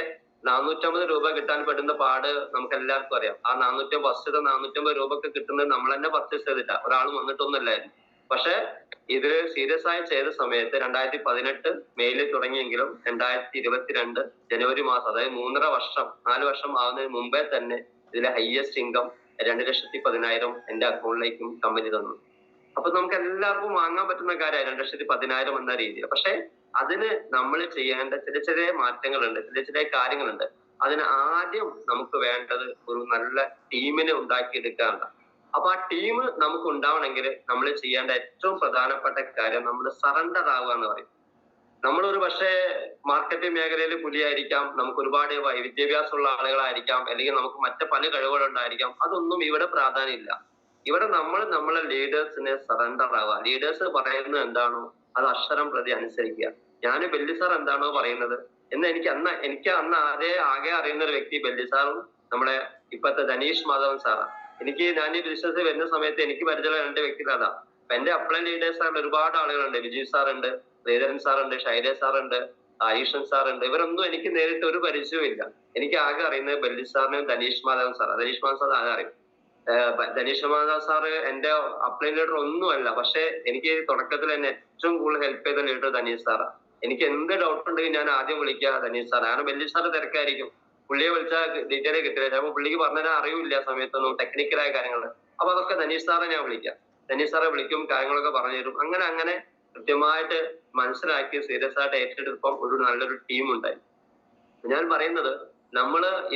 450 രൂപ കിട്ടാൻ പെടുന്ന പാട് നമുക്ക് എല്ലാവർക്കും അറിയാം. ആ 450 രൂപക്ക് കിട്ടുന്നത് നമ്മൾ തന്നെ പർച്ചേസ് ചെയ്തിട്ടാ, ഒരാളും വന്നിട്ടൊന്നുമില്ലായിരുന്നു. പക്ഷെ ഇത് സീരിയസ് ആയി ചെയ്ത സമയത്ത് 2018 മെയ്യിൽ തുടങ്ങിയെങ്കിലും 2022 ജനുവരി മാസം, അതായത് 4 വർഷം ആവുന്നതിന് മുമ്പേ തന്നെ ഇതിലെ ഹയസ്റ്റ് ഇൻകം 2,10,000 എന്റെ അക്കൗണ്ടിലേക്കും കമ്പനി തന്നു. അപ്പൊ നമുക്ക് എല്ലാവർക്കും വാങ്ങാൻ പറ്റുന്ന കാര്യമാണ് 2,10,000 എന്ന രീതിയിൽ. പക്ഷെ അതിന് നമ്മൾ ചെയ്യേണ്ട ചെറിയ മാറ്റങ്ങളുണ്ട്, ചെറിയ കാര്യങ്ങളുണ്ട്. അതിന് ആദ്യം നമുക്ക് വേണ്ടത് ഒരു നല്ല ടീമിനെ ഉണ്ടാക്കിയെടുക്കാറുണ്ട്. അപ്പൊ ആ ടീം നമുക്ക് ഉണ്ടാവണമെങ്കിൽ നമ്മൾ ചെയ്യേണ്ട ഏറ്റവും പ്രധാനപ്പെട്ട കാര്യം നമ്മൾ സറണ്ടർ ആവുക എന്ന് പറയും. നമ്മളൊരു പക്ഷേ മാർക്കറ്റിംഗ് മേഖലയിൽ പുലിയായിരിക്കാം, നമുക്ക് ഒരുപാട് വിദ്യാഭ്യാസമുള്ള ആളുകളായിരിക്കാം, അല്ലെങ്കിൽ നമുക്ക് മറ്റ് പല കഴിവുകളുണ്ടായിരിക്കാം. അതൊന്നും ഇവിടെ പ്രാധാന്യമില്ല. ഇവിടെ നമ്മൾ നമ്മളെ ലീഡേഴ്സിനെ സറണ്ടർ ആവുക. ലീഡേഴ്സ് പറയുന്നത് എന്താണോ അത് അക്ഷരം പ്രതി അനുസരിക്കുക. ഞാൻ ബെല്ലി സാർ എന്താണോ പറയുന്നത് എന്ന് എനിക്ക് അന്ന് ആകെ അറിയുന്ന ഒരു വ്യക്തി ബെല്ലി സാറും നമ്മുടെ ഇപ്പോഴത്തെ ധനീഷ് മാധവൻ സാറാണ്. ഞാൻ ഈ ബിസിനസ് വരുന്ന സമയത്ത് എനിക്ക് പരിചയമുള്ള രണ്ട് വ്യക്തികൾ അതാ. എന്റെ അപ്ലൈൻ ലീഡേഴ്സ് ആയിട്ട് ഒരുപാട് ആളുകളുണ്ട്. വിജയ് സാറുണ്ട്, ശ്രീധരൻ സാറുണ്ട്, ശൈലേഷ് സാറുണ്ട്, ആയുഷൻ സാറുണ്ട്. ഇവരൊന്നും എനിക്ക് നേരിട്ട് ഒരു പരിചയവും ഇല്ല. എനിക്ക് ആകെ അറിയുന്നത് ബെല്ലി സാറിനും ധനീഷ് മാധവൻ സാർ. ധനീഷ് മാധവൻ സാർ ആകെ അറിയും. ധനീഷ് മാധവൻ സാറ് എന്റെ അപ്ലൈൻ ലീഡർ ഒന്നുമല്ല. പക്ഷെ എനിക്ക് തുടക്കത്തിൽ എന്നെ ഏറ്റവും കൂടുതൽ ഹെൽപ്പ് ചെയ്ത ലീഡർ ധനീഷ് സാറാണ്. എനിക്ക് എന്ത് ഡൗട്ട് ഉണ്ടെങ്കിൽ ഞാൻ ആദ്യം വിളിക്കുക ധനീഷ് സാർ. കാരണം ബെല്ലി സാറ് തിരക്കായിരിക്കും, പുള്ളിയെ വിളിച്ചാൽ ഡീറ്റെയിൽ കിട്ടില്ല. ചിലപ്പോൾ പുള്ളിക്ക് പറഞ്ഞാൽ അറിയില്ല സമയത്തൊന്നും ടെക്നിക്കലായ കാര്യങ്ങൾ. അപ്പൊ അതൊക്കെ ധനീഷ് സാറെ ഞാൻ വിളിക്കാം. ധനീഷ് സാറെ വിളിക്കും, കാര്യങ്ങളൊക്കെ പറഞ്ഞു തരും. അങ്ങനെ കൃത്യമായിട്ട് മനസ്സിലാക്കി സീരിയസ് ആയിട്ട് ഏറ്റെടുപ്പം ഒരു നല്ലൊരു ടീം ഉണ്ടായി. ഞാൻ പറയുന്നത്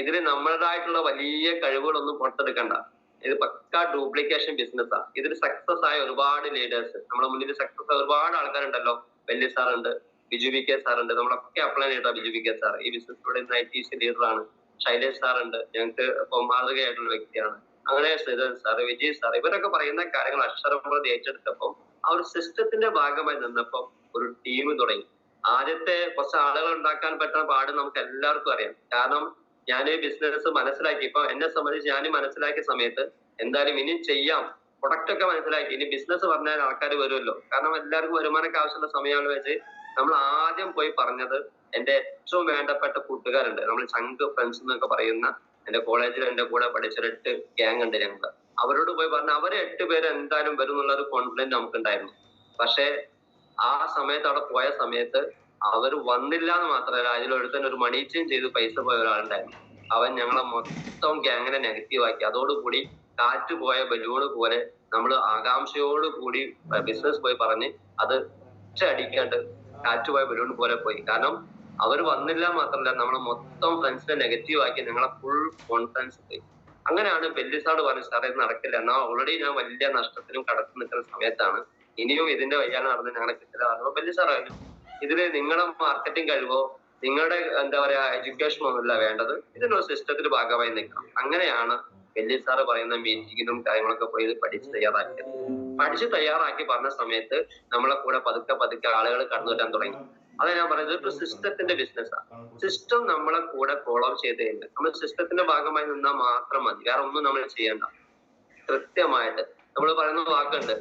ഇതിന് നമ്മുടേതായിട്ടുള്ള വലിയ കഴിവുകളൊന്നും പുറത്തെടുക്കണ്ട. ഇത് പക്കാ ഡ്യൂപ്ലിക്കേഷൻ ബിസിനസ്സാണ്. ഇതിൽ സക്സസ് ആയ ഒരുപാട് ലീഡേഴ്സ് നമ്മുടെ മുന്നിൽ സക്സസ് ആയ ഒരുപാട് ആൾക്കാരുണ്ടല്ലോ. ബെല്ലി സാറുണ്ട്, ബിജു വി കെ സാറുണ്ട്, നമ്മളൊക്കെ അപ്ലൈ ചെയ്ത ബിജു വി കെ സാർ ഈ ബിസിനസ്സിലൂടെ ITC ലീഡറാണ്. ശൈലേഷ് സാറുണ്ട്, ഞങ്ങൾക്ക് ഇപ്പം മാതൃകയായിട്ടുള്ള വ്യക്തിയാണ്. അങ്ങനെ ശ്രീധരൻ സാർ, വിജയ് സാർ, ഇവരൊക്കെ പറയുന്ന കാര്യങ്ങൾ അക്ഷരം പ്രതി ഏറ്റെടുത്തപ്പോൾ ആ ഒരു സിസ്റ്റത്തിന്റെ ഭാഗമായി നിന്നപ്പോൾ ഒരു ടീം തുടങ്ങി. ആദ്യത്തെ കുറച്ച് ആളുകൾ ഉണ്ടാക്കാൻ പറ്റുന്ന പാട് നമുക്ക് എല്ലാവർക്കും അറിയാം. കാരണം ഞാൻ ഈ ബിസിനസ് മനസ്സിലാക്കി, ഇപ്പൊ എന്നെ സംബന്ധിച്ച് ഞാൻ മനസ്സിലാക്കിയ സമയത്ത് എന്തായാലും ഇനി ചെയ്യാം, പ്രൊഡക്റ്റ് ഒക്കെ മനസ്സിലാക്കി, ഇനി ബിസിനസ് പറഞ്ഞാൽ ആൾക്കാർ വരുമല്ലോ. കാരണം എല്ലാവർക്കും വരുമാനമൊക്കെ ആവശ്യമുള്ള സമയമാണ് വെച്ച് നമ്മൾ ആദ്യം പോയി പറഞ്ഞത് എന്റെ ഏറ്റവും വേണ്ടപ്പെട്ട കൂട്ടുകാരുണ്ട്, നമ്മൾ ചങ്ക് ഫ്രണ്ട്സ് എന്നൊക്കെ പറയുന്ന എന്റെ കോളേജിൽ എന്റെ കൂടെ പഠിച്ച 8 ഗ്യാങ് ഉണ്ട് ഞങ്ങൾക്ക്. അവരോട് പോയി പറഞ്ഞ അവരെ 8 പേര് എന്തായാലും വരും എന്നുള്ള ഒരു കോൺഫിഡൻസ് നമുക്കുണ്ടായിരുന്നു. പക്ഷെ ആ സമയത്ത് അവിടെ പോയ സമയത്ത് അവർ വന്നില്ല എന്ന് മാത്രമല്ല, അതിലൊരുത്തൻ ഒരു മണി ചെയിൻ ചെയ്ത് പൈസ പോയ ഒരാളുണ്ടായിരുന്നു. അവൻ ഞങ്ങളെ മൊത്തം ഗ്യാങ്ങിനെ നെഗറ്റീവ് ആക്കി. അതോടുകൂടി കാറ്റ് പോയ ബലൂണ് പോലെ നമ്മൾ ആകാംക്ഷയോട് കൂടി ബിസിനസ് പോയി പറഞ്ഞ് അത് അടിക്കാണ്ട് കാറ്റുപോയ ബലൂൺ പോലെ പോയി. കാരണം അവർ വന്നില്ല മാത്രമല്ല, നമ്മളെ മൊത്തം ഫ്രണ്ട്സിനെ നെഗറ്റീവ് ആക്കി ഞങ്ങളെ ഫുൾ കോൺഫിഡൻസ് പോയി. അങ്ങനെയാണ് ബെല്ലി സാർ പറഞ്ഞു, സാറേ ഇത് നടക്കില്ല, എന്നാൽ ഓൾറെഡി ഞാൻ വലിയ നഷ്ടത്തിനും കടന്നു നിൽക്കുന്ന സമയത്താണ്, ഇനിയും ഇതിന്റെ വയ്യാന്ന് നടന്ന് ഞങ്ങളെ കിട്ടില്ല. അപ്പോൾ ബെല്ലി സാർ പറഞ്ഞു, ഇതില് നിങ്ങളുടെ മാർക്കറ്റിംഗ് കഴിവോ നിങ്ങളുടെ എന്താ പറയാ എഡ്യൂക്കേഷനോ ഒന്നുമില്ല വേണ്ടത്, ഇതിനൊരു സിസ്റ്റത്തിന്റെ ഭാഗമായി നിൽക്കണം. അങ്ങനെയാണ് ബെല്ലി സാറ് പറയുന്ന മീറ്റിങ്ങിനും കാര്യങ്ങളൊക്കെ പോയി ഇത് പഠിച്ച് തയ്യാറാക്കി പറഞ്ഞ സമയത്ത് നമ്മളെ കൂടെ പതുക്കെ ആളുകൾ കടന്നു വരാൻ തുടങ്ങി. അതാ ഞാൻ പറയുന്നത്, ഒരു സിസ്റ്റത്തിന്റെ ബിസിനസ്സാണ്. സിസ്റ്റം നമ്മളെ കൂടെ ഫോളോ ചെയ്ത് കഴിഞ്ഞാൽ നമ്മൾ സിസ്റ്റത്തിന്റെ ഭാഗമായി നിന്നാൽ മാത്രം മതി, വേറെ ഒന്നും നമ്മൾ ചെയ്യണ്ട. കൃത്യമായിട്ട് നമ്മൾ പറയുന്ന വാക്കുണ്ട്,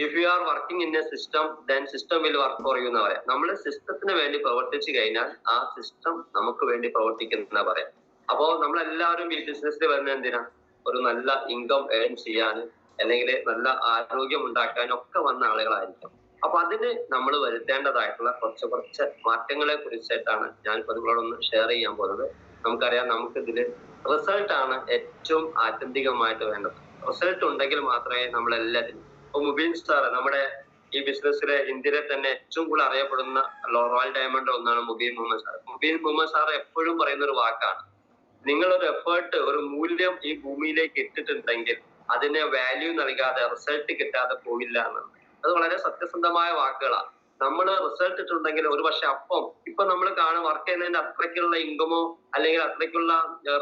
if you are working in A system then system will work for you എന്ന് പറയാം. നമ്മൾ സിസ്റ്റത്തിന് വേണ്ടി പ്രവർത്തിച്ചു കഴിഞ്ഞാൽ ആ സിസ്റ്റം നമുക്ക് വേണ്ടി പ്രവർത്തിക്കുന്ന പറയാം. അപ്പോ നമ്മളെല്ലാവരും ഈ ബിസിനസ്സിൽ വരുന്നത് എന്തിനാ? ഒരു നല്ല ഇൻകം ഏൺ ചെയ്യാൻ, അല്ലെങ്കിൽ നല്ല ആരോഗ്യം ഉണ്ടാക്കാനും ഒക്കെ വന്ന ആളുകളായിരിക്കും. അപ്പൊ അതിന് നമ്മൾ വരുത്തേണ്ടതായിട്ടുള്ള കുറച്ച് മാറ്റങ്ങളെ കുറിച്ചിട്ടാണ് ഞാൻ നിങ്ങളോടൊന്ന് ഷെയർ ചെയ്യാൻ പോകുന്നത്. നമുക്കറിയാം, നമുക്കിതിൽ റിസൾട്ടാണ് ഏറ്റവും ആത്യന്തികമായിട്ട് വേണ്ടത്. റിസൾട്ട് ഉണ്ടെങ്കിൽ മാത്രമേ നമ്മളെല്ലാത്തിനും, ഇപ്പൊ മുബീൻ സ്റ്റാർ, നമ്മുടെ ഈ ബിസിനസ്സിലെ ഇന്ത്യയിലെ തന്നെ ഏറ്റവും കൂടുതൽ അറിയപ്പെടുന്ന റോയൽ ഡയമണ്ട് ഒന്നാണ് മുബീൻ മുഹമ്മദ് സാർ. മുബീൻ മുഹമ്മദ് സാർ എപ്പോഴും പറയുന്ന ഒരു വാക്കാണ്, നിങ്ങളൊരു എഫേർട്ട്, ഒരു മൂല്യം ഈ ഭൂമിയിലേക്ക് ഇട്ടിട്ടുണ്ടെങ്കിൽ അതിനെ വാല്യൂ നൽകാതെ റിസൾട്ട് കിട്ടാതെ പോവില്ല എന്നുള്ളത്. അത് വളരെ സത്യസന്ധമായ വാക്കുകളാണ്. നമ്മൾ റിസൾട്ട് ഇട്ടുണ്ടെങ്കിൽ ഒരു പക്ഷെ ഇപ്പൊ നമ്മൾ വർക്ക് ചെയ്യുന്നതിന്റെ അത്രയ്ക്കുള്ള ഇൻകമോ അല്ലെങ്കിൽ അത്രയ്ക്കുള്ള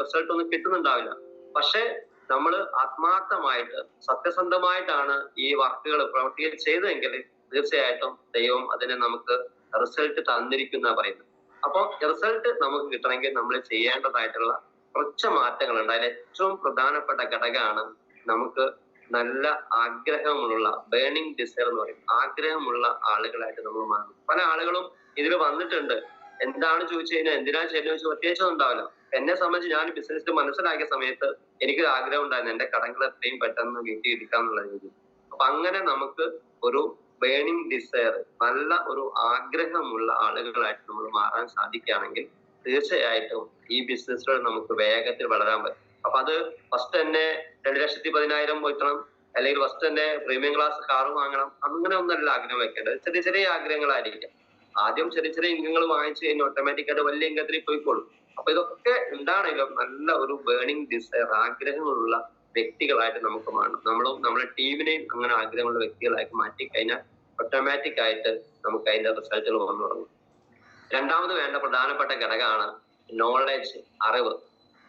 റിസൾട്ട് ഒന്നും കിട്ടുന്നുണ്ടാവില്ല. പക്ഷെ നമ്മൾ ആത്മാർത്ഥമായിട്ട് സത്യസന്ധമായിട്ടാണ് ഈ വർക്കുകൾ പ്രവർത്തികൾ ചെയ്തതെങ്കിൽ തീർച്ചയായിട്ടും ദൈവം അതിനെ നമുക്ക് റിസൾട്ട് തന്നിരിക്കുന്ന പറയുന്നത്. അപ്പൊ റിസൾട്ട് നമുക്ക് കിട്ടണമെങ്കിൽ നമ്മൾ ചെയ്യേണ്ടതായിട്ടുള്ള കുറച്ച് മാറ്റങ്ങളുണ്ട്. അതിൽ ഏറ്റവും പ്രധാനപ്പെട്ട ഘടകമാണ് നമുക്ക് നല്ല ആഗ്രഹമുള്ള, ബേണിംഗ് ഡിസയർ എന്ന് പറയും, ആഗ്രഹമുള്ള ആളുകളായിട്ട് നമ്മൾ മാറും. പല ആളുകളും ഇതിൽ വന്നിട്ടുണ്ട്. എന്താണ് ചോദിച്ചു കഴിഞ്ഞാൽ എന്തിനാണ് ചെയ്യുന്നത് ചോദിച്ചാൽ പ്രത്യേകിച്ചൊന്നും ഉണ്ടാവില്ല. എന്നെ സംബന്ധിച്ച് ഞാൻ ബിസിനസ് മനസ്സിലാക്കിയ സമയത്ത് എനിക്കൊരു ആഗ്രഹം ഉണ്ടായിരുന്നു, എന്റെ കടങ്ങൾ എത്രയും പെട്ടെന്ന് വീട്ടിൽ എടുക്കാന്നുള്ള രീതി. അപ്പൊ അങ്ങനെ നമുക്ക് ഒരു ബേണിംഗ് ഡിസയർ, നല്ല ഒരു ആഗ്രഹമുള്ള ആളുകളായിട്ട് നമ്മൾ മാറാൻ സാധിക്കുകയാണെങ്കിൽ തീർച്ചയായിട്ടും ഈ ബിസിനസ്സിലൂടെ നമുക്ക് വേഗത്തിൽ വളരാൻ പറ്റും. അപ്പൊ അത് ഫസ്റ്റ് തന്നെ 2,10,000 വെക്കണം, അല്ലെങ്കിൽ ഫസ്റ്റ് തന്നെ പ്രീമിയം ക്ലാസ് കാർ വാങ്ങണം, അങ്ങനെ ഒന്നല്ല ആഗ്രഹം വെക്കേണ്ടത്. ചെറിയ ആഗ്രഹങ്ങളായിരിക്കാം. ആദ്യം ചെറിയ ഇൻകങ്ങൾ വാങ്ങിച്ചു കഴിഞ്ഞാൽ ഓട്ടോമാറ്റിക്കായിട്ട് വലിയ ഇൻകത്തിൽ പോയിക്കോളും. അപ്പൊ ഇതൊക്കെ എന്താണെങ്കിലും നല്ല ഒരു ബേണിംഗ് ഡിസയർ, ആഗ്രഹങ്ങളുള്ള വ്യക്തികളായിട്ട് നമുക്ക് മാറണം. നമ്മുടെ ടീമിനെയും അങ്ങനെ ആഗ്രഹമുള്ള വ്യക്തികളായിട്ട് മാറ്റിക്കഴിഞ്ഞാൽ ഓട്ടോമാറ്റിക് ആയിട്ട് നമുക്ക് അതിന്റെ റിസൾട്ടുകൾ വന്നു തുടങ്ങും. രണ്ടാമത് വേണ്ട പ്രധാനപ്പെട്ട ഘടകമാണ് നോളജ്, അറിവ്.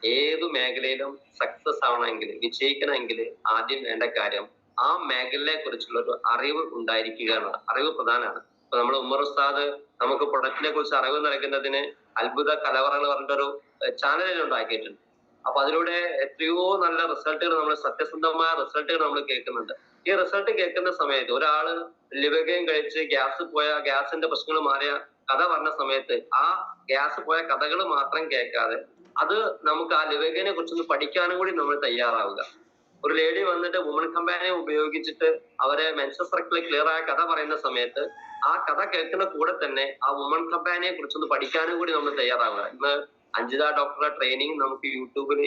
ഏതു മേഖലയിലും സക്സസ് ആവണമെങ്കിൽ, വിജയിക്കണമെങ്കിൽ ആദ്യം വേണ്ട കാര്യം ആ മേഖലയെ കുറിച്ചുള്ള ഒരു അറിവ് ഉണ്ടായിരിക്കുക എന്നുള്ളത്. അറിവ് പ്രധാനമാണ്. ഇപ്പൊ നമ്മൾ ഉമ്മർ ഉസ്താദ് നമുക്ക് പ്രൊഡക്റ്റിനെ കുറിച്ച് അറിവ് നൽകുന്നതിന് അത്ഭുത കലവറകൾ പറഞ്ഞിട്ടൊരു ചാനൽ ഉണ്ടാക്കിയിട്ടുണ്ട്. അപ്പൊ അതിലൂടെ എത്രയോ നല്ല റിസൾട്ടുകൾ, നമ്മൾ സത്യസന്ധമായ റിസൾട്ടുകൾ നമ്മൾ കേൾക്കുന്നുണ്ട്. ഈ റിസൾട്ട് കേൾക്കുന്ന സമയത്ത് ഒരാള് ലിവഗയും കഴിച്ച് ഗ്യാസിന്റെ പ്രശ്നങ്ങൾ മാറിയ കഥ പറഞ്ഞ സമയത്ത് ആ ഗ്യാസ് പോയ കഥകൾ മാത്രം കേൾക്കാതെ അത് നമുക്ക് ആ ലിവഗനെ കുറിച്ചൊന്ന് പഠിക്കാനും കൂടി നമ്മൾ തയ്യാറാവുക. ഒരു ലേഡി വന്നിട്ട് വുമൺ കമ്പാനിയെ ഉപയോഗിച്ചിട്ട് അവരെ മെൻസസ് സർക്കിൾ ക്ലിയർ ആയ കഥ പറയുന്ന സമയത്ത് ആ കഥ കേൾക്കുന്ന കൂടെ തന്നെ ആ വുമൺ കമ്പാനിയെ കുറിച്ചൊന്ന് പഠിക്കാനും കൂടി നമ്മൾ തയ്യാറാവുക. ഇന്ന് അഞ്ജിത ഡോക്ടറുടെ ട്രെയിനിങ് നമുക്ക് യൂട്യൂബിൽ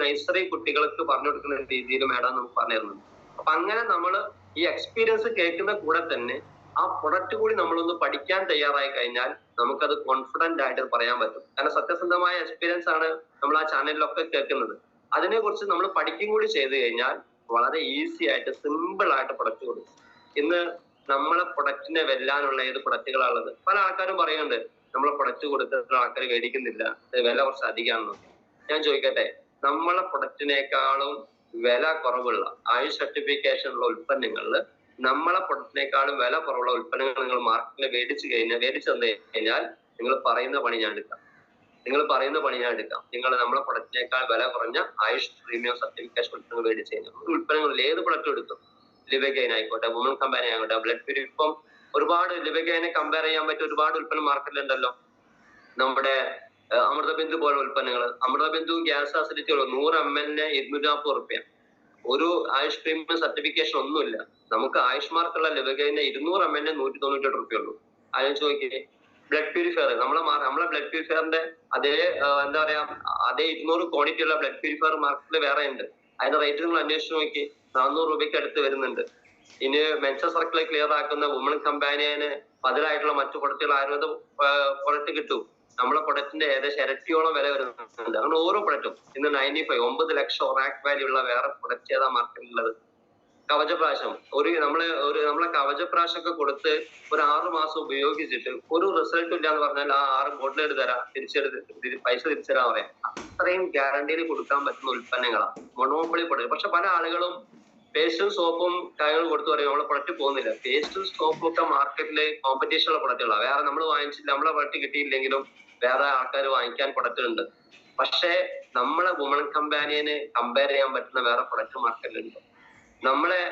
നഴ്സറി കുട്ടികൾക്ക് പറഞ്ഞു കൊടുക്കുന്ന രീതിയിൽ മേഡം നമുക്ക് പറഞ്ഞു തരുന്നുണ്ട്. അപ്പൊ അങ്ങനെ നമ്മൾ ഈ എക്സ്പീരിയൻസ് കേൾക്കുന്ന കൂടെ തന്നെ ആ പ്രൊഡക്റ്റ് കൂടി നമ്മളൊന്ന് പഠിക്കാൻ തയ്യാറായി കഴിഞ്ഞാൽ നമുക്കത് കോൺഫിഡന്റ് ആയിട്ട് പറയാൻ പറ്റും. കാരണം സത്യസന്ധമായ എക്സ്പീരിയൻസ് ആണ് നമ്മൾ ആ ചാനലിലൊക്കെ കേൾക്കുന്നത്. അതിനെ കുറിച്ച് നമ്മൾ പഠിക്കും കൂടി ചെയ്തു കഴിഞ്ഞാൽ വളരെ ഈസി ആയിട്ട് സിമ്പിൾ ആയിട്ട് പ്രൊഡക്റ്റ് കൊടുക്കും. ഇന്ന് നമ്മളെ പ്രൊഡക്റ്റിനെ വെല്ലാനുള്ള ഏത് പ്രൊഡക്റ്റുകളാണുള്ളത്? പല ആൾക്കാരും പറയുന്നുണ്ട് നമ്മളെ പ്രൊഡക്റ്റ് കൊടുത്തിട്ട് ആൾക്കാർ മേടിക്കുന്നില്ല, വില കുറച്ച് അധികമാണെന്നൊക്കെ. ഞാൻ ചോദിക്കട്ടെ, നമ്മളെ പ്രൊഡക്റ്റിനേക്കാളും വില കുറവുള്ള ആയുഷ് സർട്ടിഫിക്കേഷൻ ഉള്ള ഉൽപ്പന്നങ്ങളിൽ നമ്മളെ പ്രൊഡക്റ്റിനേക്കാളും വില കുറവുള്ള ഉൽപ്പന്നങ്ങൾ നിങ്ങൾ മാർക്കറ്റിൽ മേടിച്ചു തന്നു കഴിഞ്ഞാൽ നിങ്ങൾ പറയുന്ന പണി ഞാൻ എടുക്കാം. നിങ്ങൾ നമ്മളെ പ്രൊഡക്റ്റിനേക്കാൾ വില കുറഞ്ഞ ആയുഷ് പ്രീമിയം സർട്ടിഫിക്കേഷൻ ഉൽപ്പന്നങ്ങൾ മേടിച്ചു കഴിഞ്ഞാൽ ഉൽപ്പന്നങ്ങളിൽ ഏത് പ്രൊഡക്റ്റ് എടുക്കും, ലിവഗൈൻ ആയിക്കോട്ടെ, വുമൺ കമ്പാനി ആയിക്കോട്ടെ, ബ്ലഡ് പ്യൂരി, ഇപ്പം ഒരുപാട് ലിവഗൈനെ കമ്പയർ ചെയ്യാൻ പറ്റിയ ഒരുപാട് ഉൽപ്പന്നം മാർക്കറ്റിലുണ്ടല്ലോ. നമ്മുടെ അമൃതബിന്ദു പോലെ ഉൽപ്പന്നങ്ങൾ, അമൃതബിന്ദു ഗ്യാസ് അസിഡിറ്റി 100 ml 240 റുപ്യ. ഒരു ആയുഷ് പ്രീമിയം സർട്ടിഫിക്കേഷൻ ഒന്നുമില്ല. നമുക്ക് ആയുഷ് മാർക്കുള്ള ലിവഗൈനെ 200 ml 198 റുപ്യ ഉള്ളൂ. ആലോചിച്ച് നോക്കിയേ. ബ്ലഡ് പ്യൂരിഫയർ, നമ്മളെ ബ്ലഡ് പ്യൂരിഫയറിന്റെ അതേ എന്താ പറയാ അതേ 200 ക്വാണ്ടിറ്റി ഉള്ള ബ്ലഡ് പ്യൂരിഫയർ മാർക്കറ്റിൽ വേറെ ഉണ്ട്. അതിന്റെ റേറ്റ് നിങ്ങൾ അന്വേഷിച്ച് നോക്കി, 400 രൂപയ്ക്ക് അടുത്ത് വരുന്നുണ്ട്. ഇനി മെൻസസ് സർക്കിൾ ക്ലിയർ ആക്കുന്ന വുമൺ കമ്പാനിയന് ബദലായിട്ടുള്ള മറ്റു പ്രൊഡക്റ്റുകൾ ആയുർവേദ പ്രൊഡക്റ്റ് കിട്ടും. നമ്മളെ പ്രൊഡക്റ്റിന്റെ ഏകദേശം ഇരട്ടിയോളം വില വരുന്നുണ്ട്. അങ്ങനെ ഓരോ പ്രൊഡക്റ്റും ഇന്ന് 9 ലക്ഷം ഒറാക് വാല്യൂ ഉള്ള വേറെ പ്രൊഡക്റ്റ് ഏതാ മാർക്കറ്റിലുള്ളത്? കവചപ്രാശം നമ്മളെ കവചപ്രാശമൊക്കെ കൊടുത്ത് ഒരു 6 മാസം ഉപയോഗിച്ചിട്ട് ഒരു റിസൾട്ട് ഇല്ല എന്ന് പറഞ്ഞാൽ ആ 6 ബോട്ടിൽ എടുത്ത് തരാം, പൈസ തിരിച്ചുതരാൻ പറയാം. അത്രയും ഗ്യാരണ്ടിയിൽ കൊടുക്കാൻ പറ്റുന്ന ഉൽപ്പന്നങ്ങളാണ് മൊണോപ്പൊളി പ്രൊഡക്റ്റ്. പക്ഷെ പല ആളുകളും പേസ്റ്റും സോപ്പും കാര്യങ്ങളും കൊടുത്തു പറയും നമ്മളെ പ്രൊഡക്റ്റ് പോകുന്നില്ല. പേസ്റ്റും സോപ്പും ഒക്കെ മാർക്കറ്റില് കോമ്പറ്റീഷൻ ഉള്ള പ്രൊഡക്റ്റുകളാണ്. വേറെ നമ്മൾ വാങ്ങിച്ചില്ല, നമ്മളെ പ്രൊഡക്റ്റ് കിട്ടിയില്ലെങ്കിലും വേറെ ആൾക്കാർ വാങ്ങിക്കാൻ പ്രൊഡക്റ്റ് ഉണ്ട്. പക്ഷെ നമ്മളെ വുമൺ കമ്പാനിയന് കമ്പയർ ചെയ്യാൻ പറ്റുന്ന വേറെ പ്രൊഡക്റ്റ് മാർക്കറ്റിലുണ്ട്. നമ്മളെ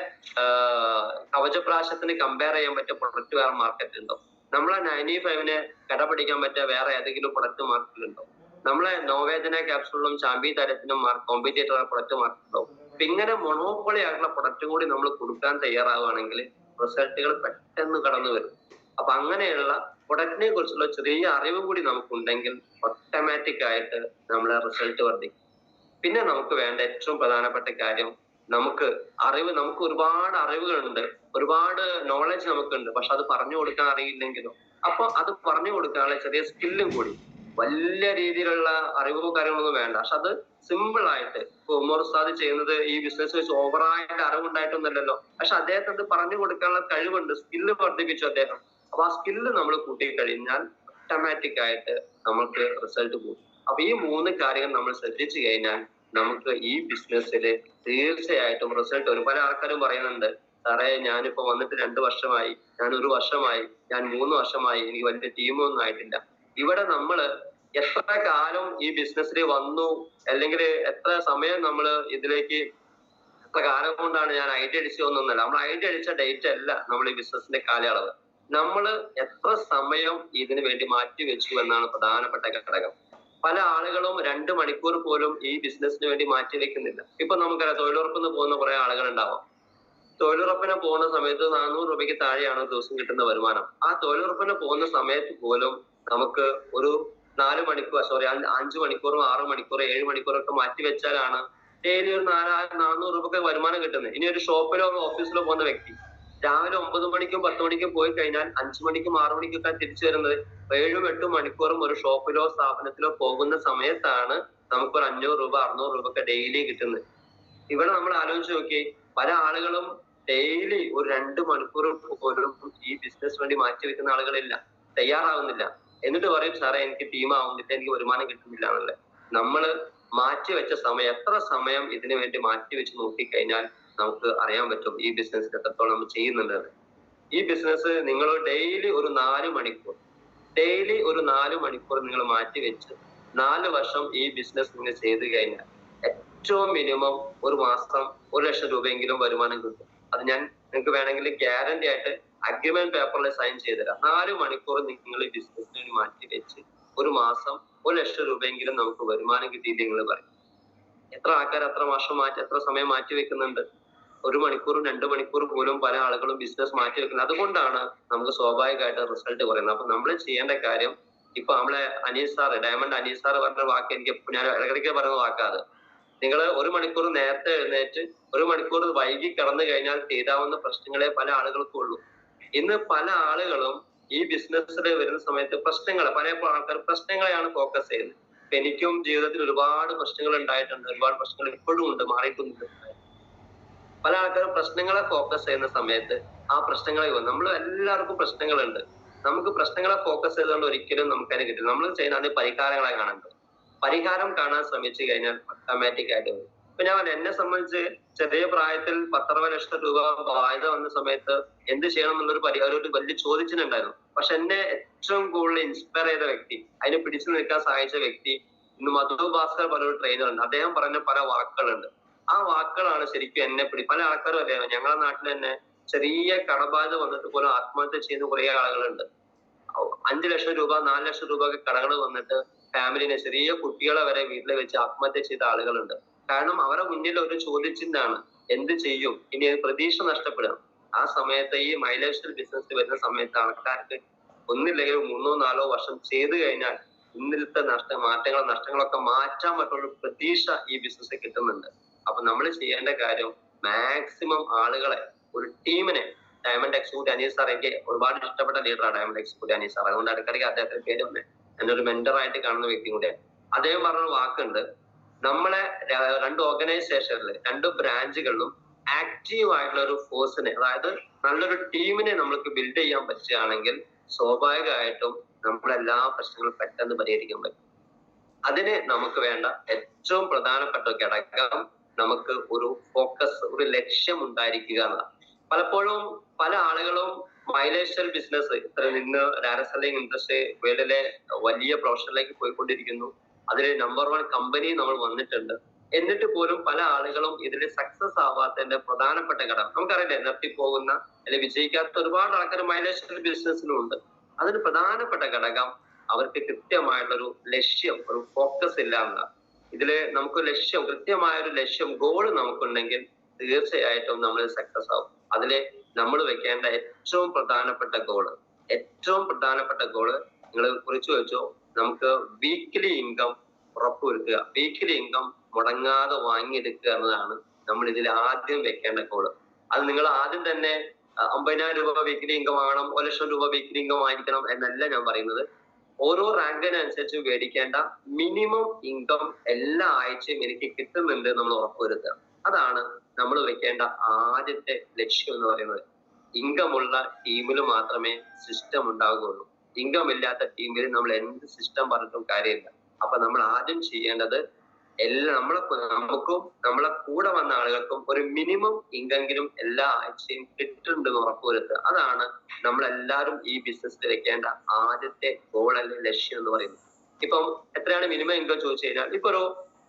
കവചപ്രാശത്തിന് കമ്പയർ ചെയ്യാൻ പറ്റിയ പ്രൊഡക്റ്റ് വേറെ മാർക്കറ്റിലുണ്ടോ? നമ്മളെ 95-ന് കടപിടിക്കാൻ പറ്റിയ വേറെ ഏതെങ്കിലും പ്രൊഡക്റ്റ് മാർക്കറ്റിലുണ്ടോ? നമ്മളെ നോവേദന ക്യാപ്സൂളിലും ചാമ്പി തരത്തിനും കോമ്പറ്റേറ്റർ പ്രൊഡക്റ്റ് മാർക്കറ്റുണ്ടോ? അപ്പൊ ഇങ്ങനെ മൊണോപ്പൊളി ആയിട്ടുള്ള പ്രൊഡക്റ്റ് കൂടി നമ്മൾ കൊടുക്കാൻ തയ്യാറാവുകയാണെങ്കിൽ റിസൾട്ടുകൾ പെട്ടെന്ന് കടന്നു വരും. അപ്പൊ അങ്ങനെയുള്ള പ്രൊഡക്റ്റിനെ കുറിച്ചുള്ള ചെറിയ അറിവ് കൂടി നമുക്കുണ്ടെങ്കിൽ ഓട്ടോമാറ്റിക് ആയിട്ട് നമ്മളെ റിസൾട്ട് വർദ്ധിക്കും. പിന്നെ നമുക്ക് വേണ്ട ഏറ്റവും പ്രധാനപ്പെട്ട കാര്യം, നമുക്ക് ഒരുപാട് അറിവുകളുണ്ട്, ഒരുപാട് നോളജ് നമുക്കുണ്ട്. പക്ഷെ അത് പറഞ്ഞു കൊടുക്കാൻ അറിയില്ലെങ്കിലോ? അപ്പൊ അത് പറഞ്ഞു കൊടുക്കാനുള്ള ചെറിയ സ്കില്ലും കൂടി, വലിയ രീതിയിലുള്ള അറിവോ കാര്യങ്ങളൊന്നും വേണ്ട. പക്ഷെ അത് സിമ്പിൾ ആയിട്ട്, ഇപ്പൊ ഉമർ ഉസ്താദ് ചെയ്യുന്നത് ഈ ബിസിനസ് വെച്ച് ഓവറായിട്ട് അറിവുണ്ടായിട്ടൊന്നുമല്ലല്ലോ. പക്ഷെ അദ്ദേഹത്തിന് അത് പറഞ്ഞു കൊടുക്കാനുള്ള കഴിവുണ്ട്, സ്കില്ല് വർദ്ധിപ്പിച്ചു അദ്ദേഹം. അപ്പൊ ആ സ്കില്ല് നമ്മൾ കൂട്ടിക്കഴിഞ്ഞാൽ ഓട്ടോമാറ്റിക് ആയിട്ട് നമുക്ക് റിസൾട്ട് പോകും. അപ്പൊ ഈ 3 കാര്യങ്ങൾ നമ്മൾ ശ്രദ്ധിച്ചു കഴിഞ്ഞാൽ നമുക്ക് ഈ ബിസിനസ്സിൽ തീർച്ചയായിട്ടും റിസൾട്ട് വരും. പല ആൾക്കാരും പറയുന്നുണ്ട്, സാറേ ഞാനിപ്പോ വന്നിട്ട് 2 വർഷമായി, ഞാൻ 1 വർഷമായി, ഞാൻ 3 വർഷമായി, എനിക്ക് വലിയ ടീമൊന്നും ആയിട്ടില്ല. ഇവിടെ നമ്മള് എത്ര കാലം ഈ ബിസിനസ്സിൽ വന്നു, അല്ലെങ്കിൽ എത്ര സമയം നമ്മൾ ഇതിലേക്ക്, എത്ര കാലം കൊണ്ടാണ് ഞാൻ ഐഡിയ അടിച്ചതൊന്നല്ല. നമ്മൾ ഐഡിയ അടിച്ച ഡേറ്റ് അല്ല നമ്മൾ ഈ ബിസിനസിന്റെ കാലയളവ്. നമ്മൾ എത്ര സമയം ഇതിനു വേണ്ടി മാറ്റി വെച്ചു എന്നാണ് പ്രധാനപ്പെട്ട ഘടകം. പല ആളുകളും 2 മണിക്കൂർ പോലും ഈ ബിസിനസിന് വേണ്ടി മാറ്റി വെക്കുന്നില്ല. ഇപ്പൊ നമുക്കറിയാം, തൊഴിലുറപ്പിന് പോകുന്ന കുറെ ആളുകൾ ഉണ്ടാവാം. തൊഴിലുറപ്പിന് പോകുന്ന സമയത്ത് 400 രൂപയ്ക്ക് താഴെയാണ് ദിവസം കിട്ടുന്ന വരുമാനം. ആ തൊഴിലുറപ്പിന് പോകുന്ന സമയത്ത് പോലും നമുക്ക് ഒരു 5 മണിക്കൂറും 6 മണിക്കൂറും 7 മണിക്കൂറും ഒക്കെ മാറ്റി വെച്ചാലാണ് ഡെയിലി ഒരു 400 രൂപയ്ക്ക് വരുമാനം കിട്ടുന്നത്. ഇനി ഒരു ഷോപ്പിലോ ഓഫീസിലോ പോകുന്ന വ്യക്തി രാവിലെ 9 മണിക്കും 10 മണിക്കും പോയി കഴിഞ്ഞാൽ 5 മണിക്കും 6 മണിക്കൊക്കെ തിരിച്ചു വരുന്നത്. 7-8 മണിക്കൂറും ഒരു ഷോപ്പിലോ സ്ഥാപനത്തിലോ പോകുന്ന സമയത്താണ് നമുക്കൊരു 500 രൂപ 600 രൂപ ഒക്കെ ഡെയിലി കിട്ടുന്നത്. ഇവിടെ നമ്മൾ ആലോചിച്ച് നോക്കി, പല ആളുകളും ഡെയിലി ഒരു 2 മണിക്കൂർ പോലും ഈ ബിസിനസ് വേണ്ടി മാറ്റിവെക്കുന്ന ആളുകളില്ല, തയ്യാറാവുന്നില്ല. എന്നിട്ട് പറയും സാറേ എനിക്ക് ടീം ആവുന്നില്ല, എനിക്ക് വരുമാനം കിട്ടുന്നില്ല എന്നല്ലേ. നമ്മള് മാറ്റിവെച്ച സമയം, എത്ര സമയം ഇതിനു വേണ്ടി മാറ്റിവെച്ച് നോക്കിക്കഴിഞ്ഞാൽ നമുക്ക് അറിയാൻ പറ്റും ഈ ബിസിനസ് എത്രത്തോളം നമ്മൾ ചെയ്യുന്നുണ്ട്. ഈ ബിസിനസ് നിങ്ങൾ ഡെയിലി ഒരു 4 മണിക്കൂർ നിങ്ങൾ മാറ്റിവെച്ച് 4 വർഷം ഈ ബിസിനസ് നിങ്ങൾ ചെയ്ത് കഴിഞ്ഞാൽ ഏറ്റവും മിനിമം ഒരു മാസം 1 ലക്ഷം രൂപയെങ്കിലും വരുമാനം കിട്ടും. അത് ഞാൻ നിങ്ങൾക്ക് വേണമെങ്കിൽ ഗ്യാരണ്ടി ആയിട്ട് അഗ്രിമെന്റ് പേപ്പറിൽ സൈൻ ചെയ്തുതരാം. 4 മണിക്കൂർ നിങ്ങൾ ഈ ബിസിനസ്സിന് വേണ്ടി മാറ്റിവെച്ച് ഒരു മാസം 1 ലക്ഷം രൂപയെങ്കിലും നമുക്ക് വരുമാനം കിട്ടിയിട്ട് നിങ്ങൾ പറയും. എത്ര ആൾക്കാർ എത്ര സമയം മാറ്റി വെക്കുന്നുണ്ട്? 1 മണിക്കൂറും 2 മണിക്കൂർ പോലും പല ആളുകളും ബിസിനസ് മാറ്റി വെക്കുന്നത്. അതുകൊണ്ടാണ് നമുക്ക് സ്വാഭാവികമായിട്ട് റിസൾട്ട് പറയുന്നത്. അപ്പൊ നമ്മൾ ചെയ്യേണ്ട കാര്യം, ഇപ്പൊ നമ്മളെ ഡയമണ്ട് അനീസ് സാറ് പറഞ്ഞ വാക്ക് എനിക്ക് ഞാൻ ഇടയ്ക്കിടയ്ക്ക് പറയുന്ന വാക്കാത്. നിങ്ങൾ 1 മണിക്കൂർ നേരത്തെ എഴുന്നേറ്റ് 1 മണിക്കൂർ വൈകി കിടന്നു കഴിഞ്ഞാൽ തീരാവുന്ന പ്രശ്നങ്ങളെ പല ആളുകൾക്കും ഉള്ളൂ. ഇന്ന് പല ആളുകളും ഈ ബിസിനസ്സിൽ വരുന്ന സമയത്ത് പല ആൾക്കാർ പ്രശ്നങ്ങളെയാണ് ഫോക്കസ് ചെയ്യുന്നത്. എനിക്കും ജീവിതത്തിൽ ഒരുപാട് പ്രശ്നങ്ങൾ ഉണ്ടായിട്ടുണ്ട്, ഒരുപാട് പ്രശ്നങ്ങൾ ഇപ്പോഴും ഉണ്ട്, മാറിയിട്ടുണ്ട്. പല ആൾക്കാരും പ്രശ്നങ്ങളെ ഫോക്കസ് ചെയ്യുന്ന സമയത്ത് ആ പ്രശ്നങ്ങളെ നമ്മൾ എല്ലാവർക്കും പ്രശ്നങ്ങളുണ്ട്. നമുക്ക് പ്രശ്നങ്ങളെ ഫോക്കസ് ചെയ്തുകൊണ്ട് ഒരിക്കലും നമുക്കതിന് കിട്ടില്ല. നമ്മൾ ചെയ്യുന്ന അത് പരിഹാരങ്ങളെ കാണുന്നത്. പരിഹാരം കാണാൻ ശ്രമിച്ചു കഴിഞ്ഞാൽ ഓട്ടോമാറ്റിക് ആയിട്ട് വരും. ഇപ്പൊ ഞാൻ എന്നെ സംബന്ധിച്ച് ചെറിയ പ്രായത്തിൽ 10-60 ലക്ഷം രൂപ ബാധ്യത വന്ന സമയത്ത് എന്ത് ചെയ്യണം എന്നുള്ളൊരു വലിയ ചോദിച്ചിട്ടുണ്ടായിരുന്നു. പക്ഷെ എന്നെ ഏറ്റവും കൂടുതൽ ഇൻസ്പയർ ചെയ്ത വ്യക്തി, അതിനെ പിടിച്ചു നിൽക്കാൻ സഹായിച്ച വ്യക്തി, ഇന്ന് മധു ഭാസ്കർ പറഞ്ഞൊരു ട്രെയിനർ ഉണ്ട്. അദ്ദേഹം പറഞ്ഞ പല വാക്കുകളുണ്ട്. ആ വാക്കുകളാണ് ശരിക്കും എന്നെ പല ആൾക്കാരും അറിയാം. ഞങ്ങളുടെ നാട്ടിൽ തന്നെ ചെറിയ കടബാധ്യത വന്നിട്ട് പോലും ആത്മഹത്യ ചെയ്യുന്ന കുറെ ആളുകളുണ്ട്. 5 ലക്ഷം രൂപ 4 ലക്ഷം രൂപ ഒക്കെ കടകൾ വന്നിട്ട് ഫാമിലിനെ, ചെറിയ കുട്ടികളെ വരെ വീട്ടിൽ വെച്ച് ആത്മഹത്യ ചെയ്ത ആളുകളുണ്ട്. കാരണം അവരുടെ മുന്നിൽ ഒരു ചോദ്യചിഹ്നമാണ്, എന്ത് ചെയ്യും, ഇനി പ്രതീക്ഷ നഷ്ടപ്പെടുക. ആ സമയത്ത് ഈ മൈലേജ് ബിസിനസ് വരുന്ന സമയത്ത് ആൾക്കാർക്ക് ഒന്നില്ലെങ്കിലും 3-4 വർഷം ചെയ്തു കഴിഞ്ഞാൽ ഇന്നലത്തെ നഷ്ടങ്ങളൊക്കെ മാറ്റാൻ പറ്റുന്ന പ്രതീക്ഷ ഈ ബിസിനസ് കിട്ടുന്നുണ്ട്. അപ്പൊ നമ്മൾ ചെയ്യേണ്ട കാര്യം, മാക്സിമം ആളുകളെ, ഒരു ടീമിനെ, ഡയമണ്ട് എക്സിക്യൂട്ടീവ് അനീസ് സാർ എനിക്ക് ഒരുപാട് ഇഷ്ടപ്പെട്ട ലീഡറാണ് ഡയമണ്ട് എക്സിക്യൂട്ടീവ് അനീസ് സാർ. അതുകൊണ്ട് ഇടയ്ക്കിടയ്ക്ക് അദ്ദേഹത്തിന്റെ പേര് വന്നേ, എന്നെ ഒരു മെന്ററായിട്ട് കാണുന്ന വ്യക്തി കൂടെ. അദ്ദേഹം പറഞ്ഞ വാക്കുണ്ട്, നമ്മളെ 2 ഓർഗനൈസേഷനിൽ 2 ബ്രാഞ്ചുകളിലും ആക്റ്റീവ് ആയിട്ടുള്ള ഒരു ഫോഴ്സിനെ, അതായത് നല്ലൊരു ടീമിനെ നമുക്ക് ബിൽഡ് ചെയ്യാൻ പറ്റുകയാണെങ്കിൽ സ്വാഭാവികമായിട്ടും നമ്മളെല്ലാ പ്രശ്നങ്ങളും പെട്ടെന്ന് പരിഹരിക്കാൻ പറ്റും. അതിന് നമുക്ക് വേണ്ട ഏറ്റവും പ്രധാനപ്പെട്ട ഘടകം നമുക്ക് ഒരു ഫോക്കസ്, ഒരു ലക്ഷ്യം ഉണ്ടായിരിക്കുക എന്നതാണ്. പലപ്പോഴും പല ആളുകളും മൈലേജ് ബിസിനസ് ഇന്ന് ഡയറക്ട് സെല്ലിംഗ് ഇൻഡസ്ട്രി വേൾഡിലെ വലിയ പ്രൊഫഷനിലേക്ക് പോയിക്കൊണ്ടിരിക്കുന്നു. അതിൽ നമ്പർ 1 കമ്പനി നമ്മൾ വന്നിട്ടുണ്ട്. എന്നിട്ട് പോലും പല ആളുകളും ഇതിൽ സക്സസ് ആവാത്തതിന്റെ പ്രധാനപ്പെട്ട ഘടകം നമുക്കറിയില്ലേ, നിർത്തിപ്പോകുന്ന അല്ലെങ്കിൽ വിജയിക്കാത്ത ഒരുപാട് ആൾക്കാർ മൈലേജ് ബിസിനസ്സിലുണ്ട്. അതിന് പ്രധാനപ്പെട്ട ഘടകം അവർക്ക് കൃത്യമായിട്ടുള്ളൊരു ലക്ഷ്യം, ഒരു ഫോക്കസ് ഇല്ല എന്നതാണ്. ഇതില് നമുക്ക് കൃത്യമായൊരു ലക്ഷ്യം, ഗോള് നമുക്കുണ്ടെങ്കിൽ തീർച്ചയായിട്ടും നമ്മൾ സക്സസ് ആവും. അതില് നമ്മൾ വെക്കേണ്ട ഏറ്റവും പ്രധാനപ്പെട്ട ഗോള് നിങ്ങൾ കുറിച്ച് വെച്ചോ, നമുക്ക് വീക്ക്ലി ഇൻകം ഉറപ്പുവരുത്തുക. വീക്ക്ലി ഇൻകം മുടങ്ങാതെ വാങ്ങിയെടുക്കുക എന്നതാണ് നമ്മൾ ഇതിൽ ആദ്യം വെക്കേണ്ട ഗോള്. അത് നിങ്ങൾ ആദ്യം തന്നെ 50,000 രൂപ വീക്ക്ലി ഇൻകം വാങ്ങണം, 1 ലക്ഷം രൂപ വീക്ക്ലി ഇൻകം വാങ്ങിക്കണം എന്നല്ല ഞാൻ പറയുന്നത്. ഓരോ റാങ്കിനനുസരിച്ച് മേടിക്കേണ്ട മിനിമം ഇൻകം എല്ലാ ആഴ്ചയും എനിക്ക് കിട്ടുന്നുണ്ട് നമ്മൾ ഉറപ്പുവരുത്തുക. അതാണ് നമ്മൾ വെക്കേണ്ട ആദ്യത്തെ ലക്ഷ്യം എന്ന് പറയുന്നത്. ഇൻകം ഉള്ള ടീമിൽ മാത്രമേ സിസ്റ്റം ഉണ്ടാകുകയുള്ളൂ. ഇൻകം ഇല്ലാത്ത ടീമിൽ നമ്മൾ എന്ത് സിസ്റ്റം പറഞ്ഞിട്ടും കാര്യമില്ല. അപ്പൊ നമ്മൾ ആദ്യം ചെയ്യേണ്ടത് നമുക്കും നമ്മളെ കൂടെ വന്ന ആളുകൾക്കും ഒരു മിനിമം ഇൻകമെങ്കിലും എല്ലാ ആഴ്ചയും കിട്ടുന്നുണ്ടെന്ന് ഉറപ്പുവരുത്തുക. അതാണ് നമ്മളെല്ലാവരും ഈ ബിസിനസ്സിൽ വെക്കേണ്ട ആദ്യത്തെ ഗോൾ അല്ലെങ്കിൽ ലക്ഷ്യം എന്ന് പറയുന്നത്. ഇപ്പം എത്രയാണ് മിനിമം ഇൻകം ചോദിച്ചു കഴിഞ്ഞാൽ, ഇപ്പൊ ഒരു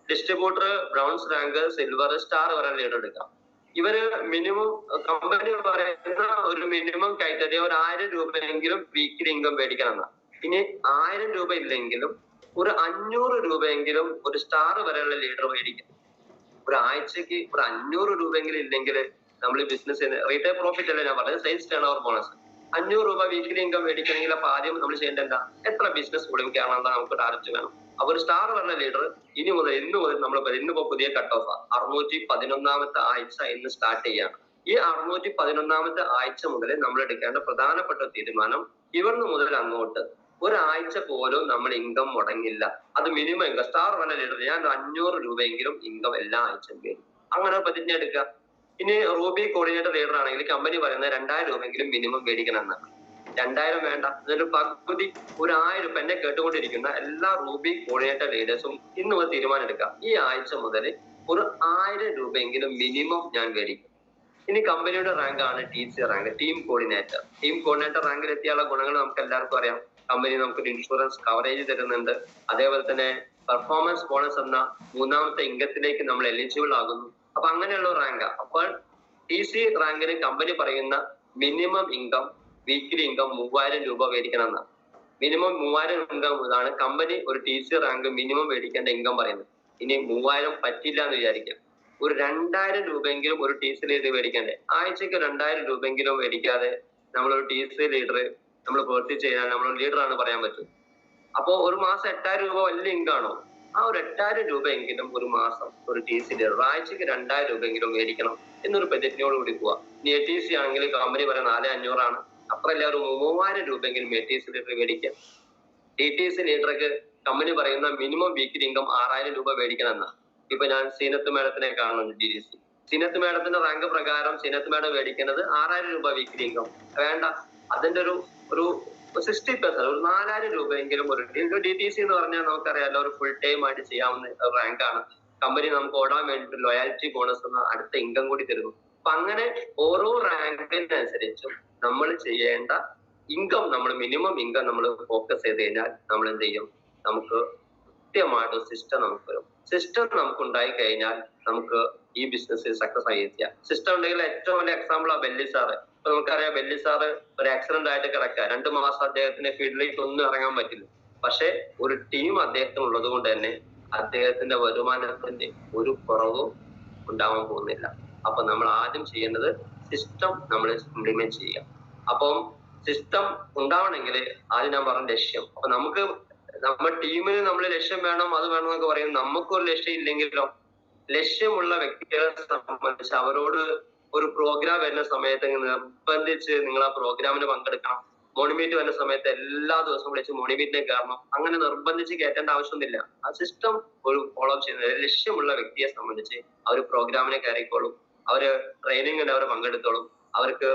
distributor browns rank silver star വരെ ലീഡർ എടുക്കാം. ഇവര് മിനിമം കമ്പനി പറയുന്ന ഒരു മിനിമം ക്രൈറ്റീരിയ ഒരു 1000 രൂപയെങ്കിലും വീക്കിലി ഇൻകം മേടിക്കണം എന്നാണ്. ഇനി 1000 രൂപ ഇല്ലെങ്കിലും ഒരു 500 രൂപയെങ്കിലും ഒരു സ്റ്റാർ വരെയുള്ള ലീഡർ മേടിക്കും. ഒരു ആഴ്ചക്ക് ഒരു 500 രൂപയെങ്കിലും ഇല്ലെങ്കിൽ നമ്മൾ ബിസിനസ് ചെയ്യുന്ന റീറ്റെയിൽ പ്രോഫിറ്റ് അല്ല ഞാൻ പറഞ്ഞത്, സെയിൽസ് ടേൺ ഓവർ ബോണസ്. 500 രൂപ വീക്കിലി ഇൻകം മേടിക്കണമെങ്കിൽ അപ്പൊ ആദ്യം നമ്മൾ ചെയ്യേണ്ട എന്താ, എത്ര ബിസിനസ് വോളിയം കയറണമെന്നാണ് നമുക്ക് ടാർഗറ്റ് വേണം. അപ്പൊ ഒരു സ്റ്റാർ പറഞ്ഞ ലീഡർ ഇന്ന് മുതൽ നമ്മൾ ഇന്നിപ്പോ പുതിയ കട്ട് ഓഫ് 611ാമത്തെ ആഴ്ച ഇന്ന് സ്റ്റാർട്ട് ചെയ്യാണ്. ഈ 611ാമത്തെ ആഴ്ച മുതൽ നമ്മൾ എടുക്കേണ്ട പ്രധാനപ്പെട്ട തീരുമാനം, ഇവിടുന്ന് മുതൽ അങ്ങോട്ട് ഒരാഴ്ച പോലും നമ്മൾ ഇൻകം മുടങ്ങില്ല. അത് മിനിമം ഇൻകം സ്റ്റാർ വല്ല ലീഡർ ഞാൻ 500 രൂപയെങ്കിലും ഇൻകം എല്ലാ ആഴ്ചയും വരും. അങ്ങനെ പ്രതിജ്ഞ എടുക്കുക. ഇനി റൂബി കോർഡിനേറ്റർ ലീഡർ ആണെങ്കിൽ കമ്പനി പറയുന്നത് 2000 രൂപയെങ്കിലും മിനിമം മേടിക്കണം എന്നാണ്. 2000 വേണ്ട, അതൊരു പകുതി, ഒരു 1000 രൂപ. എന്നെ കേട്ടുകൊണ്ടിരിക്കുന്ന എല്ലാ റൂബി കോർഡിനേറ്റർ ലീഡേഴ്സും ഇന്ന് ഒരു തീരുമാനം എടുക്കുക. ഈ ആഴ്ച മുതൽ ഒരു 1000 രൂപയെങ്കിലും മിനിമം ഞാൻ മേടിക്കും. ഇനി കമ്പനിയുടെ റാങ്ക് ആണ് TC rank, team coordinator. Team coordinator റാങ്കിൽ എത്തിയുള്ള ഗുണങ്ങൾ നമുക്ക് എല്ലാവർക്കും അറിയാം. കമ്പനി നമുക്കൊരു ഇൻഷുറൻസ് കവറേജ് തരുന്നുണ്ട്. അതേപോലെ തന്നെ പെർഫോമൻസ് ബോണസ് എന്ന 3ാമത്തെ ഇംഗത്തിലേക്ക് നമ്മൾ എലിജിബിൾ ആകുന്നു. അപ്പൊ അങ്ങനെയുള്ള റാങ്കാ. അപ്പോൾ TC റാങ്കിന് കമ്പനി പറയുന്ന മിനിമം ഇൻകം, വീക്കിലി ഇൻകം 3000 രൂപ മേടിക്കണം എന്നാണ്. മിനിമം 3000 ഇൻകം ഇതാണ് കമ്പനി ഒരു TC റാങ്ക് മിനിമം മേടിക്കേണ്ട ഇൻകം പറയുന്നത്. ഇനി 3000 പറ്റില്ല എന്ന് വിചാരിക്കാം, ഒരു 2000 രൂപയെങ്കിലും ഒരു TC ലീഡർ മേടിക്കണ്ടേ? ആഴ്ചക്ക് 2000 രൂപയെങ്കിലും മേടിക്കാതെ നമ്മളൊരു TC ലീഡർ നമ്മൾ പ്രവർത്തിച്ച് കഴിഞ്ഞാൽ നമ്മൾ ലീഡർ ആണ് പറയാൻ പറ്റും. അപ്പോ ഒരു മാസം 8000 രൂപ വലിയ ഇൻകം ആണോ? ആ ഒരു 8000 രൂപയെങ്കിലും ഒരു മാസം ഒരു TC ലീഡർ, ആഴ്ചക്ക് 2000 രൂപയെങ്കിലും മേടിക്കണം എന്നൊരു പ്രതിജ്ഞയോട് കൂടി പോവാ. ഇനി ATC ആണെങ്കിൽ കമ്പനി പറയുന്നത് 4500 ആണ്. അത്രയല്ല, ഒരു 3000 രൂപയെങ്കിലും ATC ലീഡർ മേടിക്കാം. TTC ലീഡർക്ക് കമ്പനി പറയുന്ന മിനിമം വീക്കിലി ഇൻകം 6000 രൂപ മേടിക്കണം എന്നാ. ഇപ്പൊ ഞാൻ സീനത്ത് മേഡത്തിനെ കാണുന്നു TDC. സീനത്ത് മേഡത്തിന്റെ റാങ്ക് പ്രകാരം സീനത്ത് മേഡം മേടിക്കുന്നത് 6000 രൂപ വീക്കിലി ഇൻകം വേണ്ട. അതിന്റെ ഒരു 60%, ഒരു 4000 രൂപയെങ്കിലും ഒരു DTC എന്ന് പറഞ്ഞാൽ നമുക്കറിയാലോ, ഒരു ഫുൾ ടൈം ആയിട്ട് ചെയ്യാവുന്ന റാങ്കാണ്. കമ്പനി നമുക്ക് ഓടാൻ വേണ്ടിയിട്ട് ലോയാലിറ്റി ബോണസ് എന്ന അടുത്ത ഇൻകം കൂടി തരുന്നു. അപ്പൊ അങ്ങനെ ഓരോ റാങ്കിനനുസരിച്ചും നമ്മൾ ചെയ്യേണ്ട ഇൻകം, നമ്മൾ മിനിമം ഇൻകം നമ്മൾ ഫോക്കസ് ചെയ്ത് കഴിഞ്ഞാൽ നമ്മൾ എന്ത് ചെയ്യും? നമുക്ക് കൃത്യമായിട്ട് സിസ്റ്റം നമുക്ക് വരും. സിസ്റ്റം നമുക്ക് ഉണ്ടായി കഴിഞ്ഞാൽ നമുക്ക് ഈ ബിസിനസ് സക്സസ് ആയി ചെയ്യാം. സിസ്റ്റം ഉണ്ടെങ്കിൽ ഏറ്റവും വലിയ എക്സാമ്പിൾ ആ ബെല്ലി സാറ്. ഇപ്പൊ നമുക്കറിയാം, ബെല്ലി സാറ് ഒരു ആക്സിഡന്റ് ആയിട്ട് കിടക്കുക, 2 മാസം അദ്ദേഹത്തിന്റെ ഫീൽഡിലേക്ക് ഒന്നും ഇറങ്ങാൻ പറ്റില്ല. പക്ഷെ ഒരു ടീം അദ്ദേഹത്തിന് ഉള്ളത് കൊണ്ട് തന്നെ അദ്ദേഹത്തിന്റെ വരുമാനത്തിന്റെ ഒരു കുറവും ഉണ്ടാവാൻ പോകുന്നില്ല. അപ്പൊ നമ്മൾ ആദ്യം ചെയ്യേണ്ടത് സിസ്റ്റം നമ്മൾ ഇംപ്ലിമെന്റ് ചെയ്യുക. അപ്പം സിസ്റ്റം ഉണ്ടാവണമെങ്കിൽ ആദ്യം ഞാൻ പറഞ്ഞ ലക്ഷ്യം. അപ്പൊ നമുക്ക് നമ്മുടെ ടീമിന് നമ്മൾ ലക്ഷ്യം വേണം, അത് വേണം എന്നൊക്കെ പറയും. നമുക്കൊരു ലക്ഷ്യം ഇല്ലെങ്കിലോ? ലക്ഷ്യമുള്ള വ്യക്തികളെ സംബന്ധിച്ച് അവരോട് ഒരു പ്രോഗ്രാം വരുന്ന സമയത്ത് നിർബന്ധിച്ച് നിങ്ങൾ ആ പ്രോഗ്രാമിന് പങ്കെടുക്കണം. മോണിമീറ്റ് വരുന്ന സമയത്ത് എല്ലാ ദിവസവും വിളിച്ച് മോണിമീറ്റിനെ കയറണം. അങ്ങനെ നിർബന്ധിച്ച് കയറ്റേണ്ട ആവശ്യമൊന്നുമില്ല. ആ സിസ്റ്റം ഒരു ഫോളോ അപ്പ് ചെയ്യുന്നത്. ലക്ഷ്യമുള്ള വ്യക്തിയെ സംബന്ധിച്ച് അവർ പ്രോഗ്രാമിനെ കയറിക്കോളും, അവര് ട്രെയിനിങ്ങിന് അവർ പങ്കെടുത്തോളും. അവർക്ക്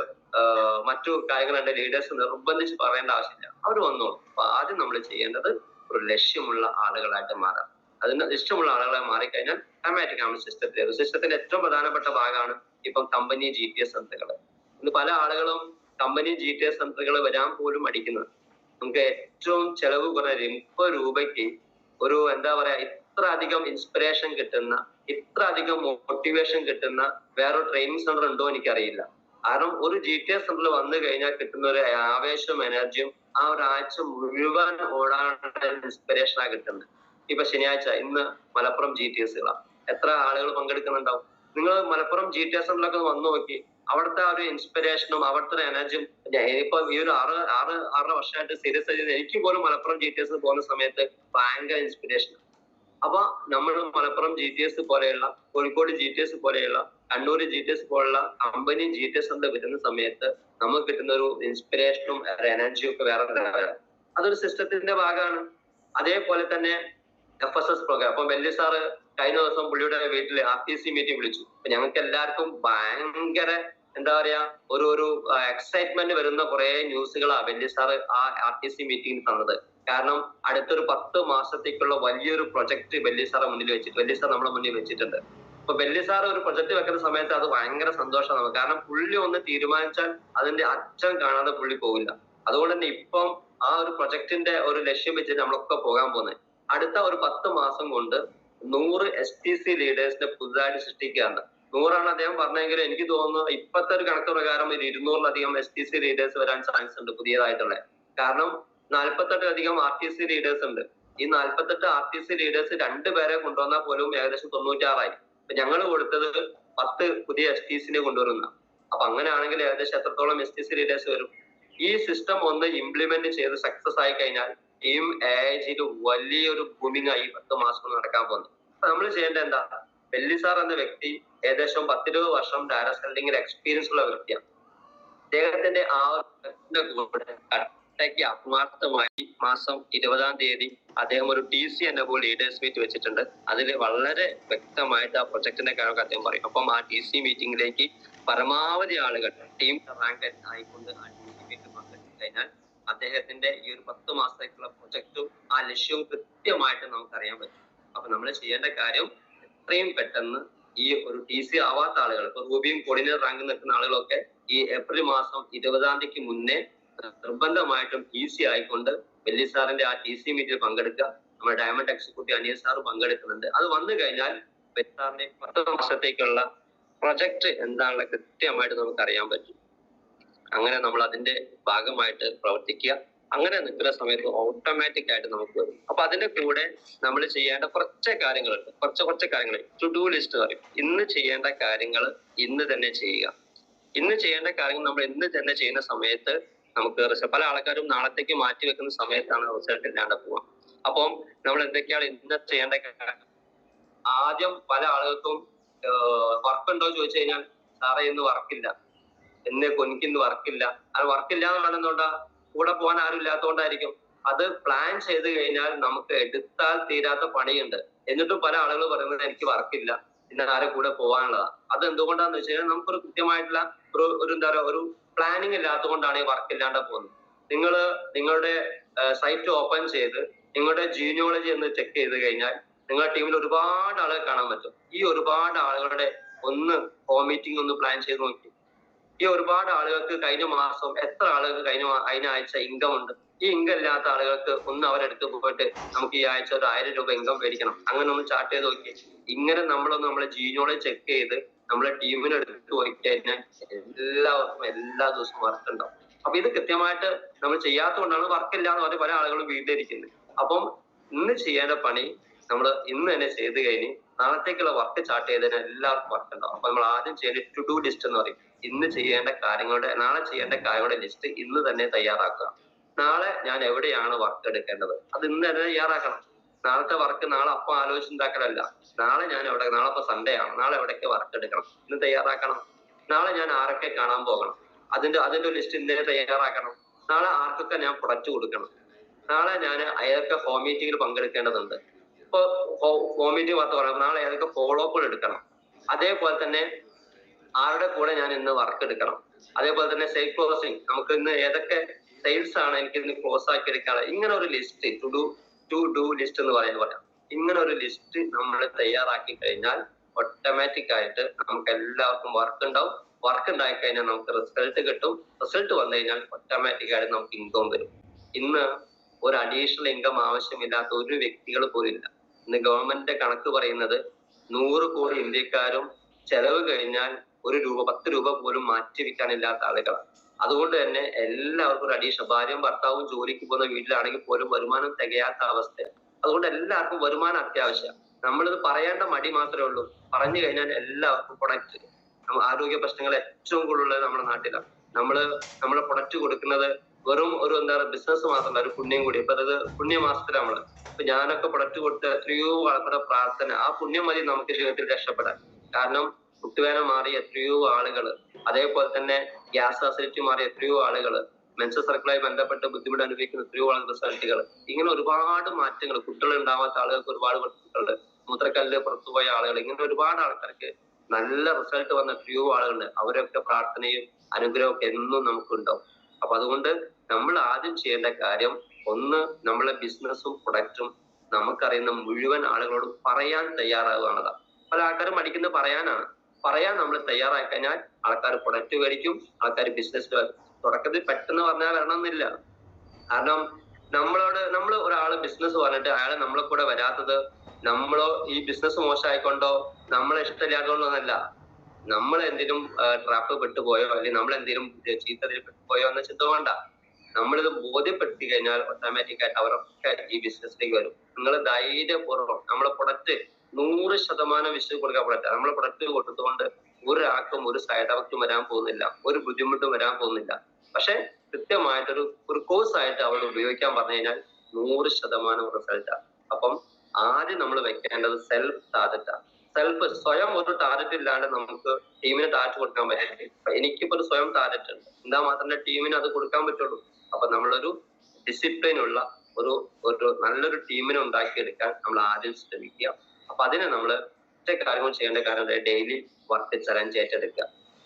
മറ്റു കാര്യങ്ങളുണ്ട്, ലീഡേഴ്സ് നിർബന്ധിച്ച് പറയേണ്ട ആവശ്യമില്ല, അവർ വന്നോളും. അപ്പൊ ആദ്യം നമ്മൾ ചെയ്യേണ്ടത് ഒരു ലക്ഷ്യമുള്ള ആളുകളായിട്ട് മാറാം. അതിന് ഇഷ്ടമുള്ള ആളുകളെ മാറിക്കഴിഞ്ഞാൽ ഓട്ടോമാറ്റിക് ആണ് സിസ്റ്റത്തിന്റെ ഏറ്റവും പ്രധാനപ്പെട്ട ഭാഗമാണ് ഇപ്പം കമ്പനി GTS സെന്ററുകൾ. ഇന്ന് പല ആളുകളും കമ്പനി GTS സെന്ററുകൾ വരാൻ പോലും അടിക്കുന്നത്. നമുക്ക് ഏറ്റവും ചെലവ് കുറഞ്ഞ 30 രൂപയ്ക്ക് ഒരു എന്താ പറയാ, ഇത്ര അധികം ഇൻസ്പിറേഷൻ കിട്ടുന്ന, ഇത്ര അധികം മോട്ടിവേഷൻ കിട്ടുന്ന വേറൊരു ട്രെയിനിങ് സെന്റർ ഉണ്ടോ എനിക്കറിയില്ല. കാരണം ഒരു GTS സെന്ററിൽ വന്നു കഴിഞ്ഞാൽ കിട്ടുന്ന ഒരു ആവേശവും എനർജിയും ആ ഒരാഴ്ച മുഴുവൻ ഓടാനുള്ള ഇൻസ്പിറേഷനാണ് കിട്ടുന്നത്. ഇപ്പൊ ശനിയാഴ്ച ഇന്ന് മലപ്പുറം GTSകളാണ്. എത്ര ആളുകൾ പങ്കെടുക്കുന്നുണ്ടാവും? നിങ്ങൾ മലപ്പുറം GTS സെന്ററിലൊക്കെ വന്നു നോക്കി, അവിടുത്തെ ആ ഒരു ഇൻസ്പിറേഷനും അവിടുത്തെ എനർജിയും. ഇപ്പൊ ഈ ഒരു 6 വർഷമായിട്ട് സീരിയസ് ആയിട്ട് എനിക്ക് പോലും മലപ്പുറം GTS പോകുന്ന സമയത്ത് ഭയങ്കര ഇൻസ്പിറേഷൻ. അപ്പൊ നമ്മൾ മലപ്പുറം GTS പോലെയുള്ള, കോഴിക്കോട് GTS പോലെയുള്ള, കണ്ണൂർ GTS പോലുള്ള കമ്പനി GTS സെന്റർ വരുന്ന സമയത്ത് നമുക്ക് കിട്ടുന്ന ഒരു ഇൻസ്പിറേഷനും എനർജിയും ഒക്കെ വേറെ. അതൊരു സിസ്റ്റത്തിന്റെ ഭാഗമാണ്. അതേപോലെ തന്നെ FSS പ്രോഗ്രാം. അപ്പൊ ബെല്ലി സാറ് കഴിഞ്ഞ ദിവസം പുള്ളിയുടെ വീട്ടില് RTC മീറ്റിംഗ് വിളിച്ചു. അപ്പൊ ഞങ്ങൾക്ക് എല്ലാവർക്കും ഭയങ്കര എന്താ പറയാ, ഒരു എക്സൈറ്റ്മെന്റ് വരുന്ന കുറെ ന്യൂസുകളാ ബെല്ലി സാറ് ആ RTC മീറ്റിംഗിൽ തന്നത്. കാരണം അടുത്തൊരു 10 മാസത്തേക്കുള്ള വലിയൊരു പ്രൊജക്ട് ബെല്ലി സാറെ നമ്മുടെ മുന്നിൽ വെച്ചിട്ടുണ്ട്. അപ്പൊ ബെല്ലി സാർ ഒരു പ്രൊജക്ട് വെക്കുന്ന സമയത്ത് അത് ഭയങ്കര സന്തോഷമാണ് നമുക്ക്. കാരണം പുള്ളി ഒന്ന് തീരുമാനിച്ചാൽ അതിന്റെ അറ്റം കാണാതെ പുള്ളി പോകില്ല. അതുകൊണ്ട് തന്നെ ഇപ്പം ആ ഒരു പ്രൊജക്ടിന്റെ ഒരു ലക്ഷ്യം വെച്ചിട്ട് നമ്മളൊക്കെ പോകാൻ പോകുന്നത്. അടുത്ത ഒരു 10 മാസം കൊണ്ട് 100 STC ലീഡേഴ്സിനെ പുതുതായിട്ട് സൃഷ്ടിക്കുകയാണ്. 100 അദ്ദേഹം പറഞ്ഞെങ്കിൽ എനിക്ക് തോന്നുന്നു ഇപ്പോഴത്തെ ഒരു കണക്ക് പ്രകാരം ഒരു 200-ലധികം STC ലീഡേഴ്സ് വരാൻ ചാൻസ് ഉണ്ട് പുതിയതായിട്ടുള്ള. കാരണം 48-ലധികം RTC ലീഡേഴ്സ് ഉണ്ട്. ഈ 48 RTC ലീഡേഴ്സ് 2 പേരെ കൊണ്ടുവന്നാൽ പോലും ഏകദേശം 96 അപ്പൊ ഞങ്ങൾ കൊടുത്തത് 10 പുതിയ STCനെ കൊണ്ടുവരുന്ന. അപ്പൊ അങ്ങനെയാണെങ്കിൽ ഏകദേശം എത്രത്തോളം STC ലീഡേഴ്സ് വരും? ഈ സിസ്റ്റം ഒന്ന് ഇംപ്ലിമെന്റ് ചെയ്ത് സക്സസ് ആയി കഴിഞ്ഞാൽ ടീം AIGയിൽ വലിയൊരു ബൂമിംഗ് ആയി 10 മാസം നടക്കാൻ പോകുന്നു. അപ്പൊ നമ്മൾ ചെയ്യേണ്ടത് എന്താ? ബെല്ലി സാർ എന്ന വ്യക്തി ഏകദേശം 10-20 വർഷം ഡയറക്ട് സെല്ലിംഗിൽ എക്സ്പീരിയൻസ് ഉള്ള വ്യക്തിയാണ്. അദ്ദേഹത്തിന്റെ ആ കൂടെ കട്ടയ്ക്ക് ആത്മാർത്ഥമായി മാസം 20-ാം തീയതി അദ്ദേഹം ഒരു TC എന്നപ്പോൾ ലീഡേഴ്സ് മീറ്റ് വെച്ചിട്ടുണ്ട്. അതിൽ വളരെ വ്യക്തമായിട്ട് ആ പ്രൊജക്ടിന്റെ കാര്യമൊക്കെ അദ്ദേഹം പറയും. അപ്പം ആ TC മീറ്റിംഗിലേക്ക് പരമാവധി ആളുകൾ ടീം റാങ്ക് ആയിക്കൊണ്ട് ആ TC മീറ്റിൽ പങ്കെടുത്തു കഴിഞ്ഞാൽ അദ്ദേഹത്തിന്റെ ഈ ഒരു 10 മാസത്തേക്കുള്ള പ്രൊജക്റ്റും ആ ലക്ഷ്യവും കൃത്യമായിട്ട് നമുക്കറിയാൻ പറ്റും. അപ്പൊ നമ്മൾ ചെയ്യേണ്ട കാര്യം എത്രയും പെട്ടെന്ന് ഈ ഒരു TC ആവാത്ത ആളുകൾ, ഇപ്പൊ റൂബിയും കോർഡിനേറ്റർ റാങ്ക് നിൽക്കുന്ന ആളുകളൊക്കെ ഈ ഏപ്രിൽ മാസം 20-ാം തീയതിക്ക് മുന്നേ നിർബന്ധമായിട്ടും TC ആയിക്കൊണ്ട് വെല്ലി സാറിന്റെ ആ TC മീറ്റിൽ പങ്കെടുക്കുക. നമ്മുടെ ഡയമണ്ട് എക്സിക്യൂട്ടീവ് അനിയൽ സാർ പങ്കെടുക്കുന്നുണ്ട്. അത് വന്നു കഴിഞ്ഞാൽ വെല്ലി സാറിന്റെ 10 മാസത്തേക്കുള്ള പ്രൊജക്ട് എന്താണെന്ന് കൃത്യമായിട്ട് നമുക്ക് അറിയാൻ പറ്റും. അങ്ങനെ നമ്മൾ അതിന്റെ ഭാഗമായിട്ട് പ്രവർത്തിക്കുക. അങ്ങനെ നിൽക്കുന്ന സമയത്ത് ഓട്ടോമാറ്റിക് ആയിട്ട് നമുക്ക് വരും. അപ്പൊ അതിന്റെ കൂടെ നമ്മൾ ചെയ്യേണ്ട കുറച്ച് കാര്യങ്ങളുണ്ട്. കുറച്ച് കാര്യങ്ങൾ ടു ഡു ലിസ്റ്റ് പറയും. ഇന്ന് ചെയ്യേണ്ട കാര്യങ്ങൾ ഇന്ന് തന്നെ ചെയ്യുക. ഇന്ന് ചെയ്യേണ്ട കാര്യങ്ങൾ നമ്മൾ ഇന്ന് തന്നെ ചെയ്യുന്ന സമയത്ത് നമുക്ക് പല ആൾക്കാരും നാളത്തേക്ക് മാറ്റി വെക്കുന്ന സമയത്താണ് റിസൾട്ട് ഇല്ലാണ്ട് പോവുക. അപ്പം നമ്മൾ എന്തൊക്കെയാണ് ഇന്ന് ചെയ്യേണ്ട കാര്യം? ആദ്യം പല ആളുകൾക്കും വർക്ക് ഉണ്ടോ ചോദിച്ചു കഴിഞ്ഞാൽ സാറേ ഇന്ന് വർക്കില്ല, എനിക്കിന്ന് വർക്കില്ല. അത് വർക്കില്ല എന്ന് പറയുന്നതുകൊണ്ടാ കൂടെ പോകാൻ ആരും ഇല്ലാത്തതുകൊണ്ടായിരിക്കും. അത് പ്ലാൻ ചെയ്ത് കഴിഞ്ഞാൽ നമുക്ക് എടുത്താൽ തീരാത്ത പണിയുണ്ട്. എന്നിട്ടും പല ആളുകൾ പറയുന്നത് എനിക്ക് വർക്കില്ല, പിന്നെ ആരെ കൂടെ പോകാനുള്ളതാ. അത് എന്തുകൊണ്ടാന്ന് വെച്ച് കഴിഞ്ഞാൽ നമുക്കൊരു കൃത്യമായിട്ടുള്ള ഒരു എന്താ പറയുക ഒരു പ്ലാനിങ് ഇല്ലാത്തത് കൊണ്ടാണ് ഈ വർക്ക് ഇല്ലാണ്ട് പോകുന്നത്. നിങ്ങളുടെ സൈറ്റ് ഓപ്പൺ ചെയ്ത് നിങ്ങളുടെ ജീനിയോളജി എന്ന് ചെക്ക് ചെയ്ത് കഴിഞ്ഞാൽ നിങ്ങളുടെ ടീമിൽ ഒരുപാട് ആളുകൾ കാണാൻ പറ്റും. ഈ ഒരുപാട് ആളുകളുടെ ഒന്ന് ഹോം മീറ്റിംഗ് ഒന്ന് പ്ലാൻ ചെയ്ത് നോക്കി. ഈ ഒരുപാട് ആളുകൾക്ക് കഴിഞ്ഞ മാസം എത്ര ആളുകൾക്ക് കഴിഞ്ഞ ആഴ്ച ഇൻകം ഉണ്ട്. ഈ ഇൻകം ഇല്ലാത്ത ആളുകൾക്ക് ഒന്ന് അവരെടുത്ത് പോയിട്ട് നമുക്ക് ഈ ആഴ്ച ഒരു 1000 രൂപ ഇൻകം മേടിക്കണം, അങ്ങനെ ഒന്ന് ചാർട്ട് ചെയ്ത് നോക്കി. ഇങ്ങനെ നമ്മളെ ജീനിയോളജി ചെക്ക് ചെയ്ത് നമ്മളെ ടീമിന് എടുത്ത് പോയി കഴിഞ്ഞാൽ എല്ലാവർക്കും എല്ലാ ദിവസവും വർക്ക് ഉണ്ടാവും. അപ്പൊ ഇത് കൃത്യമായിട്ട് നമ്മൾ ചെയ്യാത്തതുകൊണ്ടാണ് വർക്ക് ഇല്ല എന്ന് പറഞ്ഞ് പല ആളുകളും വീട്ടിലിരിക്കുന്നത്. അപ്പം ഇന്ന് ചെയ്യേണ്ട പണി നമ്മൾ ഇന്ന് തന്നെ ചെയ്ത് കഴിഞ്ഞ് നാളത്തേക്കുള്ള വർക്ക് ചാർട്ട് ചെയ്തതിന് എല്ലാവർക്കും വർക്ക് ഉണ്ടാവും. അപ്പൊ നമ്മൾ ആദ്യം ചെയ്യേണ്ട ടു ഡു ലിസ്റ്റ് എന്ന് പറയും. ഇന്ന് ചെയ്യേണ്ട കാര്യങ്ങളുടെ നാളെ ചെയ്യേണ്ട കാര്യങ്ങളുടെ ലിസ്റ്റ് ഇന്ന് തന്നെ തയ്യാറാക്കുക. നാളെ ഞാൻ എവിടെയാണ് വർക്ക് എടുക്കേണ്ടത് അത് ഇന്ന് തന്നെ തയ്യാറാക്കണം. നാളത്തെ വർക്ക് നാളെ അപ്പം ആലോചിച്ചുണ്ടാക്കലല്ല. നാളെ ഇപ്പൊ സൺഡേ ആണ്, നാളെ എവിടെയൊക്കെ വർക്ക് എടുക്കണം ഇന്ന് തയ്യാറാക്കണം. നാളെ ഞാൻ ആരൊക്കെ കാണാൻ പോകണം അതിന്റെ ഒരു ലിസ്റ്റ് ഇന്നേ തയ്യാറാക്കണം. നാളെ ആർക്കൊക്കെ ഞാൻ പ്രൊഡക്റ്റ് കൊടുക്കണം. നാളെ ഞാൻ ഏതൊക്കെ ഹോം മീറ്റിംഗിൽ പങ്കെടുക്കേണ്ടതുണ്ട്. ഇപ്പൊ ഹോം മീറ്റിംഗ് മാത്രം പറയാം, നാളെ ഏതൊക്കെ ഫോളോ അപ്പുകൾ എടുക്കണം. അതേപോലെ തന്നെ ആരുടെ കൂടെ ഞാൻ ഇന്ന് വർക്ക് എടുക്കണം. അതേപോലെ തന്നെ സെയിൽ ക്ലോസിംഗ്, നമുക്ക് ഇന്ന് ഏതൊക്കെ സെയിൽസ് ആണ് എനിക്ക് ഇന്ന് ക്ലോസ് ആക്കി എടുക്കാനുള്ളത്. ഇങ്ങനെ ഒരു ലിസ്റ്റ് ടു ഡു ലിസ്റ്റ് എന്ന് പറയാം. ഇങ്ങനെ ഒരു ലിസ്റ്റ് നമ്മൾ തയ്യാറാക്കി കഴിഞ്ഞാൽ ഓട്ടോമാറ്റിക് ആയിട്ട് നമുക്ക് എല്ലാവർക്കും വർക്ക് ഉണ്ടാവും. വർക്ക് ഉണ്ടായി കഴിഞ്ഞാൽ നമുക്ക് റിസൾട്ട് കിട്ടും. റിസൾട്ട് വന്നു കഴിഞ്ഞാൽ ഓട്ടോമാറ്റിക് ആയിട്ട് നമുക്ക് ഇൻകം വരും. ഇന്ന് ഒരു അഡീഷണൽ ഇൻകം ആവശ്യമില്ലാത്ത ഒരു വ്യക്തികൾ പോലും ഇല്ല. ഇന്ന് ഗവൺമെന്റിന്റെ കണക്ക് പറയുന്നത് 100 കോടി ഇന്ത്യക്കാരും ചെലവ് കഴിഞ്ഞാൽ 1 രൂപ 10 രൂപ പോലും മാറ്റി വെക്കാനില്ലാത്ത ആളുകളാണ്. അതുകൊണ്ട് തന്നെ എല്ലാവർക്കും ഒരു അഡീഷണൽ, ഭാര്യയും ഭർത്താവും ജോലിക്ക് പോകുന്ന വീട്ടിലാണെങ്കിൽ പോലും വരുമാനം തികയാത്ത അവസ്ഥയാണ്. അതുകൊണ്ട് എല്ലാവർക്കും വരുമാനം അത്യാവശ്യമാണ്. നമ്മളിത് പറയേണ്ട മടി മാത്രമേ ഉള്ളൂ. പറഞ്ഞു കഴിഞ്ഞാൽ എല്ലാവർക്കും പ്രൊഡക്റ്റ്, ആരോഗ്യ പ്രശ്നങ്ങൾ ഏറ്റവും കൂടുതലുള്ളത് നമ്മുടെ നാട്ടിലാണ്. നമ്മളെ പ്രൊഡക്റ്റ് കൊടുക്കുന്നത് വെറും ഒരു ബിസിനസ് മാത്രമല്ല, ഒരു പുണ്യം കൂടി. ഇപ്പൊ അത് പുണ്യമാസത്തിലാണ് ഇപ്പൊ ഞാനൊക്കെ പ്രൊഡക്റ്റ് കൊടുത്ത എത്രയോ ആൾക്കാരുടെ പ്രാർത്ഥന, ആ പുണ്യം മതി നമുക്ക് ജീവിതത്തിൽ രക്ഷപ്പെടാൻ. കാരണം മുട്ടുവേദന മാറിയ എത്രയോ ആളുകൾ, അതേപോലെ തന്നെ ഗ്യാസ് അസിഡിറ്റി മാറിയ എത്രയോ ആളുകൾ, മെൻസസ് സർക്കിളുമായി ബന്ധപ്പെട്ട് ബുദ്ധിമുട്ട് അനുഭവിക്കുന്ന എത്രയോ ആളുകൾ റിസൾട്ടുകൾ, ഇങ്ങനെ ഒരുപാട് മാറ്റങ്ങൾ. കുട്ടികൾ ഉണ്ടാവാത്ത ആളുകൾക്ക് ഒരുപാട് കുട്ടികളുണ്ട്, മൂത്രക്കല്ല് പുറത്തുപോയ ആളുകൾ, ഇങ്ങനെ ഒരുപാട് ആൾക്കാർക്ക് നല്ല റിസൾട്ട് വന്ന എത്രയോ ആളുകളുണ്ട്. അവരൊക്കെ പ്രാർത്ഥനയും അനുഗ്രഹമൊക്കെ എന്നും നമുക്കുണ്ടാവും. അപ്പൊ അതുകൊണ്ട് നമ്മൾ ആദ്യം ചെയ്യേണ്ട കാര്യം ഒന്ന് നമ്മളെ ബിസിനസ്സും പ്രൊഡക്റ്റും നമുക്കറിയുന്ന മുഴുവൻ ആളുകളോട് പറയാൻ തയ്യാറാവുകയാണതാണ്. പല ആൾക്കാരും മടിക്കുന്നത് പറയാൻ നമ്മൾ തയ്യാറായി കഴിഞ്ഞാൽ ആൾക്കാർ പ്രൊഡക്റ്റ് മേടിക്കും, ആൾക്കാർ ബിസിനസ് തുടക്കത്തിൽ പെട്ടെന്ന് പറഞ്ഞാൽ വരണമെന്നില്ല. കാരണം നമ്മൾ ഒരാള് ബിസിനസ് പറഞ്ഞിട്ട് അയാളെ നമ്മളെ കൂടെ വരാത്തത് നമ്മളോ ഈ ബിസിനസ് മോശമായിക്കൊണ്ടോ നമ്മളെ ഇഷ്ടമില്ലാത്തതുകൊണ്ടൊന്നല്ല. നമ്മൾ എന്തെങ്കിലും ട്രാപ്പ് പെട്ടുപോയോ അല്ലെങ്കിൽ നമ്മൾ എന്തെങ്കിലും ചീത്തതിൽ പെട്ടുപോയോ എന്ന ചിന്ത വേണ്ട. നമ്മളിത് ബോധ്യപ്പെടുത്തി കഴിഞ്ഞാൽ ഓട്ടോമാറ്റിക് ആയിട്ട് അവരൊക്കെ ഈ ബിസിനസ്സിലേക്ക് വരും. നിങ്ങൾ ധൈര്യപൂർവ്വം നമ്മളെ പ്രൊഡക്റ്റ് 100% വിശ്വസിച്ച് കൊടുക്കാൻ പറ്റില്ല. നമ്മളെ പ്രൊഡക്റ്റ് കൊടുത്തുകൊണ്ട് ഒരാൾക്കും ഒരു സൈഡ് എഫക്റ്റും വരാൻ പോകുന്നില്ല, ഒരു ബുദ്ധിമുട്ടും വരാൻ പോകുന്നില്ല. പക്ഷെ കൃത്യമായിട്ടൊരു കോഴ്സ് ആയിട്ട് അവൾ ഉപയോഗിക്കാൻ പറഞ്ഞു കഴിഞ്ഞാൽ 100% റിസൾട്ടാണ്. അപ്പം ആദ്യം നമ്മൾ വെക്കേണ്ടത് സെൽഫ് ടാർഗറ്റാണ്. സ്വയം ഒരു ടാർഗറ്റ് ഇല്ലാണ്ട് നമുക്ക് ടീമിന് ടാർഗറ്റ് കൊടുക്കാൻ പറ്റില്ല. എനിക്കിപ്പോ ഒരു സ്വയം ടാർഗറ്റ് ഉണ്ട്, എന്താ മാത്രമേ ടീമിന് അത് കൊടുക്കാൻ പറ്റുള്ളൂ. അപ്പൊ നമ്മളൊരു ഡിസിപ്ലിൻ ഉള്ള ഒരു നല്ലൊരു ടീമിനെ ഉണ്ടാക്കിയെടുക്കാൻ നമ്മൾ ആദ്യം ശ്രമിക്കുക. അപ്പൊ അതിന് നമ്മൾ കാര്യങ്ങൾ ചെയ്യേണ്ട കാര്യം ഡെയിലി വർക്ക് ചലഞ്ച് ഏറ്റെടുക്കുക.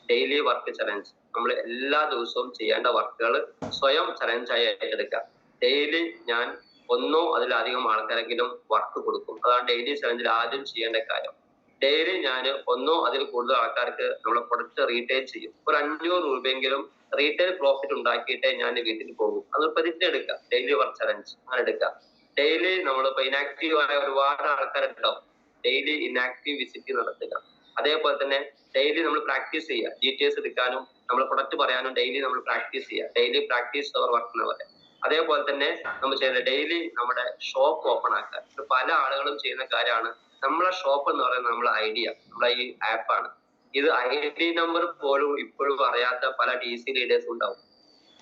ഡെയിലി വർക്ക് ചലഞ്ച് നമ്മൾ എല്ലാ ദിവസവും ചെയ്യേണ്ട വർക്കുകൾ സ്വയം ചലഞ്ചായി ഏറ്റെടുക്കുക. ഡെയിലി ഞാൻ ഒന്നോ അതിലധികം ആൾക്കാരെങ്കിലും വർക്ക് കൊടുക്കും. അതാണ് ഡെയിലി ചലഞ്ചിൽ ആദ്യം ചെയ്യേണ്ട കാര്യം. ഡെയിലി ഞാൻ ഒന്നോ അതിൽ കൂടുതൽ ആൾക്കാർക്ക് നമ്മളെ പ്രൊഡക്റ്റ് റീറ്റെയിൽ ചെയ്യും. ഒരു 500 രൂപയെങ്കിലും റീറ്റെയിൽ പ്രോഫിറ്റ് ഉണ്ടാക്കിയിട്ടേ ഞാൻ വീട്ടിൽ പോകും. അത് പ്രതിജ്ഞ എടുക്കുക. ഡെയിലി വർക്ക് ചലഞ്ച് അങ്ങനെ എടുക്കുക. ഡെയിലി നമ്മളിപ്പോ ഇനാക്റ്റീവ് ആയ ഒരുപാട് ആൾക്കാരുണ്ടാവും. ഡെയിലി ഇനാക്റ്റീവ് വിസിറ്റ് നടത്തുക. അതേപോലെ തന്നെ ഡെയിലി നമ്മൾ പ്രാക്ടീസ് ചെയ്യുക. GTS എടുക്കാനും നമ്മൾ പ്രൊഡക്റ്റ് പറയാനും ഡെയിലി നമ്മൾ പ്രാക്ടീസ് ചെയ്യുക. ഡെയിലി പ്രാക്ടീസ് അവർ വർക്ക് എന്ന് പറയാം. അതേപോലെ തന്നെ നമ്മൾ ചെയ്യുന്ന ഡെയിലി നമ്മുടെ ഷോപ്പ് ഓപ്പൺ ആക്കുക. പല ആളുകളും ചെയ്യുന്ന കാര്യമാണ് നമ്മളെ ഷോപ്പ് എന്ന് പറയുന്നത് നമ്മളെ ഐഡിയ, നമ്മളെ ഈ ആപ്പാണ്. ഇത് ID നമ്പർ പോലും ഇപ്പോഴും അറിയാത്ത പല DC ലീഡേഴ്സ് ഉണ്ടാവും.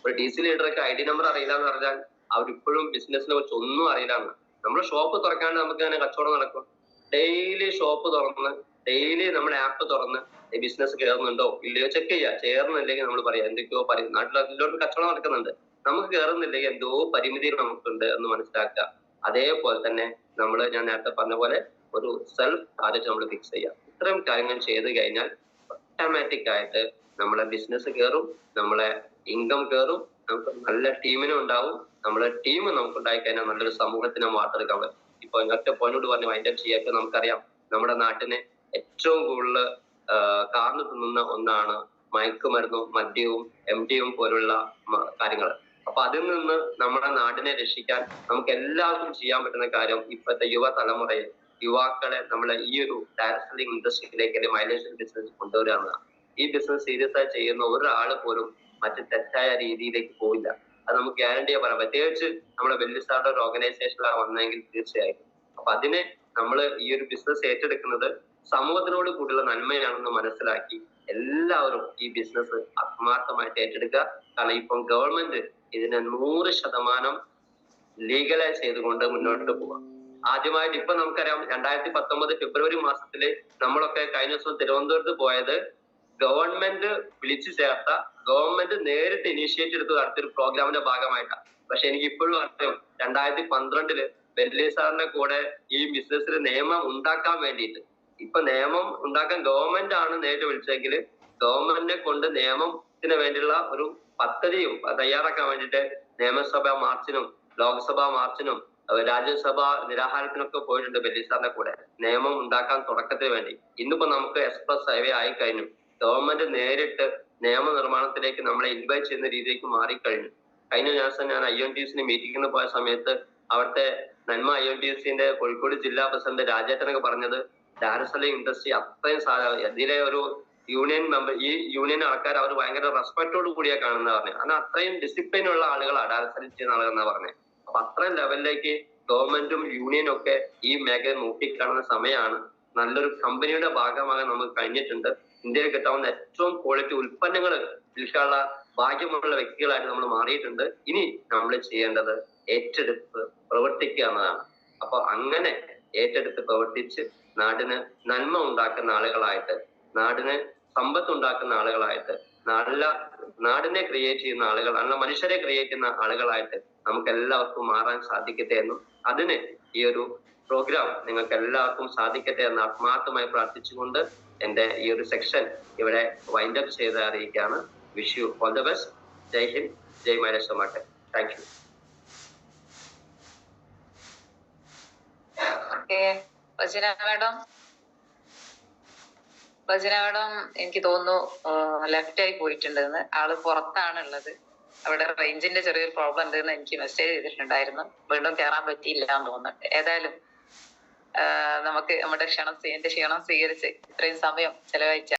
ഒരു DC ലീഡർക്ക് ID നമ്പർ അറിയില്ല എന്ന് പറഞ്ഞാൽ അവരിപ്പോഴും ബിസിനസിനെ കുറിച്ച് ഒന്നും അറിയില്ലാന്ന്. നമ്മൾ ഷോപ്പ് തുറക്കാണ്ട് നമുക്ക് തന്നെ കച്ചവടം നടക്കും. ഡെയിലി ഷോപ്പ് തുറന്ന് ഡെയിലി നമ്മുടെ ആപ്പ് തുറന്ന് ബിസിനസ് കയറുന്നുണ്ടോ ഇല്ലയോ ചെക്ക് ചെയ്യുക. ചേർന്നില്ലെങ്കിൽ നമ്മൾ പറയാം എന്തൊക്കെയോ നാട്ടിലെല്ലാവർക്കും കച്ചവടം നടക്കുന്നുണ്ട്, നമുക്ക് കയറുന്നില്ലെങ്കിൽ എന്തോ പരിമിതികൾ നമുക്കുണ്ട് എന്ന് മനസ്സിലാക്കുക. അതേപോലെ തന്നെ ഞാൻ നേരത്തെ പറഞ്ഞ പോലെ ഒരു സെൽഫ് ടാർഗറ്റ് നമ്മൾ ഫിക്സ് ചെയ്യുക. ഇത്തരം കാര്യങ്ങൾ ചെയ്ത് കഴിഞ്ഞാൽ ഓട്ടോമാറ്റിക് ആയിട്ട് നമ്മളെ ബിസിനസ് കയറും, നമ്മളെ ഇൻകം കയറും, നമുക്ക് നല്ല ടീമിനും ഉണ്ടാവും. നമ്മളെ ടീം നമുക്ക് ഉണ്ടായി കഴിഞ്ഞാൽ നല്ലൊരു സമൂഹത്തിനെ വാർത്തെടുക്കാൻ പറ്റും. ഇപ്പൊ ഒറ്റ പോയിന്റ് പറഞ്ഞ് വൈൻഡപ്പ് ചെയ്യാൻ നമുക്കറിയാം, നമ്മുടെ നാട്ടിന് ഏറ്റവും കൂടുതൽ കാർന്നു തിന്നുന്ന ഒന്നാണ് മയക്കുമരുന്നും മദ്യവും MDയും പോലുള്ള കാര്യങ്ങൾ. അപ്പൊ അതിൽ നിന്ന് നമ്മുടെ നാടിനെ രക്ഷിക്കാൻ നമുക്ക് എല്ലാവർക്കും ചെയ്യാൻ പറ്റുന്ന കാര്യം ഇപ്പോഴത്തെ യുവാക്കളെ നമ്മളെ ഈ ഒരു ഡയറക്ട് സെല്ലിംഗ് ഇൻഡസ്ട്രിയിലേക്ക് അല്ലെങ്കിൽ മൈലേജ് ബിസിനസ് കൊണ്ടുവരിക എന്നതാണ്. ഈ ബിസിനസ് സീരിയസ് ആയി ചെയ്യുന്ന ഒരാൾ പോലും മറ്റു തെറ്റായ രീതിയിലേക്ക് പോയില്ല. അത് നമുക്ക് ഗ്യാരണ്ടിയാ പറയാം. പ്രത്യേകിച്ച് നമ്മുടെ വെല്ലിസാറുടെ ഒരു ഓർഗനൈസേഷനിലാണ് വന്നെങ്കിൽ തീർച്ചയായിട്ടും. അപ്പൊ അതിനെ നമ്മൾ ഈ ഒരു ബിസിനസ് ഏറ്റെടുക്കുന്നത് സമൂഹത്തിനോട് കൂടിയുള്ള നന്മയാണെന്ന് മനസ്സിലാക്കി എല്ലാവരും ഈ ബിസിനസ് ആത്മാർത്ഥമായിട്ട് ഏറ്റെടുക്കുക. കാരണം ഇപ്പം ഗവൺമെന്റ് ഇതിനെ 100% ലീഗലൈസ് ചെയ്തുകൊണ്ട് മുന്നോട്ട് പോവാം. ആദ്യമായിട്ട് ഇപ്പൊ നമുക്കറിയാം 2019 ഫെബ്രുവരി മാസത്തില് നമ്മളൊക്കെ കഴിഞ്ഞ ദിവസം തിരുവനന്തപുരത്ത് പോയത് ഗവൺമെന്റ് വിളിച്ചു ചേർത്ത, ഗവൺമെന്റ് നേരിട്ട് ഇനീഷ്യേറ്റ് എടുത്ത് നടത്തിയൊരു പ്രോഗ്രാമിന്റെ ഭാഗമായിട്ടാണ്. പക്ഷെ എനിക്ക് ഇപ്പോഴും അറിയാം 2012 വെല്ലി സാറിന്റെ കൂടെ ഈ ബിസിനസ്സിൽ നിയമം ഉണ്ടാക്കാൻ വേണ്ടിയിട്ട്, ഇപ്പൊ നിയമം ഉണ്ടാക്കാൻ ഗവൺമെന്റ് ആണ് നേരിട്ട് വിളിച്ചെങ്കിൽ ഗവൺമെന്റിനെ കൊണ്ട് നിയമത്തിന് വേണ്ടിയുള്ള ഒരു പദ്ധതിയും തയ്യാറാക്കാൻ വേണ്ടിയിട്ട് നിയമസഭാ മാർച്ചിനും ലോക്സഭാ മാർച്ചിനും രാജ്യസഭാ നിരാഹാരത്തിനൊക്കെ പോയിട്ടുണ്ട് വെല്ലി സാറിന്റെ കൂടെ നിയമം ഉണ്ടാക്കാൻ തുടക്കത്തിന് വേണ്ടി. ഇന്നിപ്പോ നമുക്ക് എക്സ്പ്രസ് ഹൈവേ ആയി കഴിഞ്ഞു. ഗവൺമെന്റ് നേരിട്ട് നിയമനിർമ്മാണത്തിലേക്ക് നമ്മളെ ഇൻവൈറ്റ് ചെയ്യുന്ന രീതിയിലേക്ക് മാറിക്കഴിഞ്ഞു. കഴിഞ്ഞ ദിവസം ഞാൻ INTUC മീറ്റിംഗിന് പോയ സമയത്ത് അവിടുത്തെ നന്മ INTUCന്റെ കോഴിക്കോട് ജില്ലാ പ്രസിഡന്റ് രാജേട്ടനൊക്കെ പറഞ്ഞത് ഡയറക്ട് സെല്ലിംഗ് ഇൻഡസ്ട്രി അത്രയും ഇതിലെ ഒരു യൂണിയൻ മെമ്പർ, ഈ യൂണിയൻ ആൾക്കാർ അവർ ഭയങ്കര റെസ്പെക്റ്റോട് കൂടിയാ കാണുന്ന പറഞ്ഞത്. കാരണം അത്രയും ഡിസിപ്ലിൻ ഉള്ള ആളുകളാണ് ഡയറക്ട് സെല്ലിംഗ് ചെയ്യുന്ന ആളുകൾ എന്നാ പറഞ്ഞത്. അപ്പൊ അത്രയും ലെവലിലേക്ക് ഗവൺമെന്റും യൂണിയനും ഒക്കെ ഈ മേഖല നോക്കിക്കാണുന്ന സമയമാണ്. നല്ലൊരു കമ്പനിയുടെ ഭാഗമാകാൻ നമുക്ക് കഴിഞ്ഞിട്ടുണ്ട്. ഇന്ത്യയിൽ കിട്ടാവുന്ന ഏറ്റവും ക്വാളിറ്റി ഉൽപ്പന്നങ്ങൾ വിൽക്കാനുള്ള ഭാഗ്യമുള്ള വ്യക്തികളായിട്ട് നമ്മൾ മാറിയിട്ടുണ്ട്. ഇനി നമ്മൾ ചെയ്യേണ്ടത് ഏറ്റെടുത്ത് പ്രവർത്തിക്കുക എന്നതാണ്. അപ്പൊ അങ്ങനെ ഏറ്റെടുത്ത് പ്രവർത്തിച്ച് നാടിന് നന്മ ഉണ്ടാക്കുന്ന ആളുകളായിട്ട്, നാടിന് സമ്പത്ത് ഉണ്ടാക്കുന്ന ആളുകളായിട്ട്, നാടിനെ ക്രിയേറ്റ് ചെയ്യുന്ന ആളുകൾ, നല്ല മനുഷ്യരെ ക്രിയേറ്റ് ചെയ്യുന്ന ആളുകളായിട്ട് നമുക്ക് എല്ലാവർക്കും മാറാൻ സാധിക്കട്ടെ എന്നും അതിന് ഈ ഒരു പ്രോഗ്രാം നിങ്ങൾക്ക് എല്ലാവർക്കും സാധിക്കട്ടെ എന്ന് ആത്മാർത്ഥമായി പ്രാർത്ഥിച്ചുകൊണ്ട് എന്റെ ഈ ഒരു സെക്ഷൻ ഇവിടെ വൈൻഡപ്പ് ചെയ്ത് അറിയിക്കുകയാണ്. Wish you all the best. Jai Hind, Jai മൈലസ്റ്റോമാട്ടെ. Thank you. റജിന മാഡം എനിക്ക് തോന്നുന്നു ലെഫ്റ്റ് ആയി പോയിട്ടുണ്ടെന്ന്. ആള് പുറത്താണ് ഉള്ളത്. അവിടെ റേഞ്ചിന്റെ ചെറിയൊരു പ്രോബ്ലം ഉണ്ടെന്ന് എനിക്ക് മെസ്സേജ് ചെയ്തിട്ടുണ്ടായിരുന്നു. വീണ്ടും കയറാൻ പറ്റിയില്ല എന്ന് തോന്നുന്നുണ്ട്. ഏതായാലും നമുക്ക് നമ്മുടെ ക്ഷണം സ്വീകരിച്ച് ഇത്രയും സമയം ചെലവഴിച്ച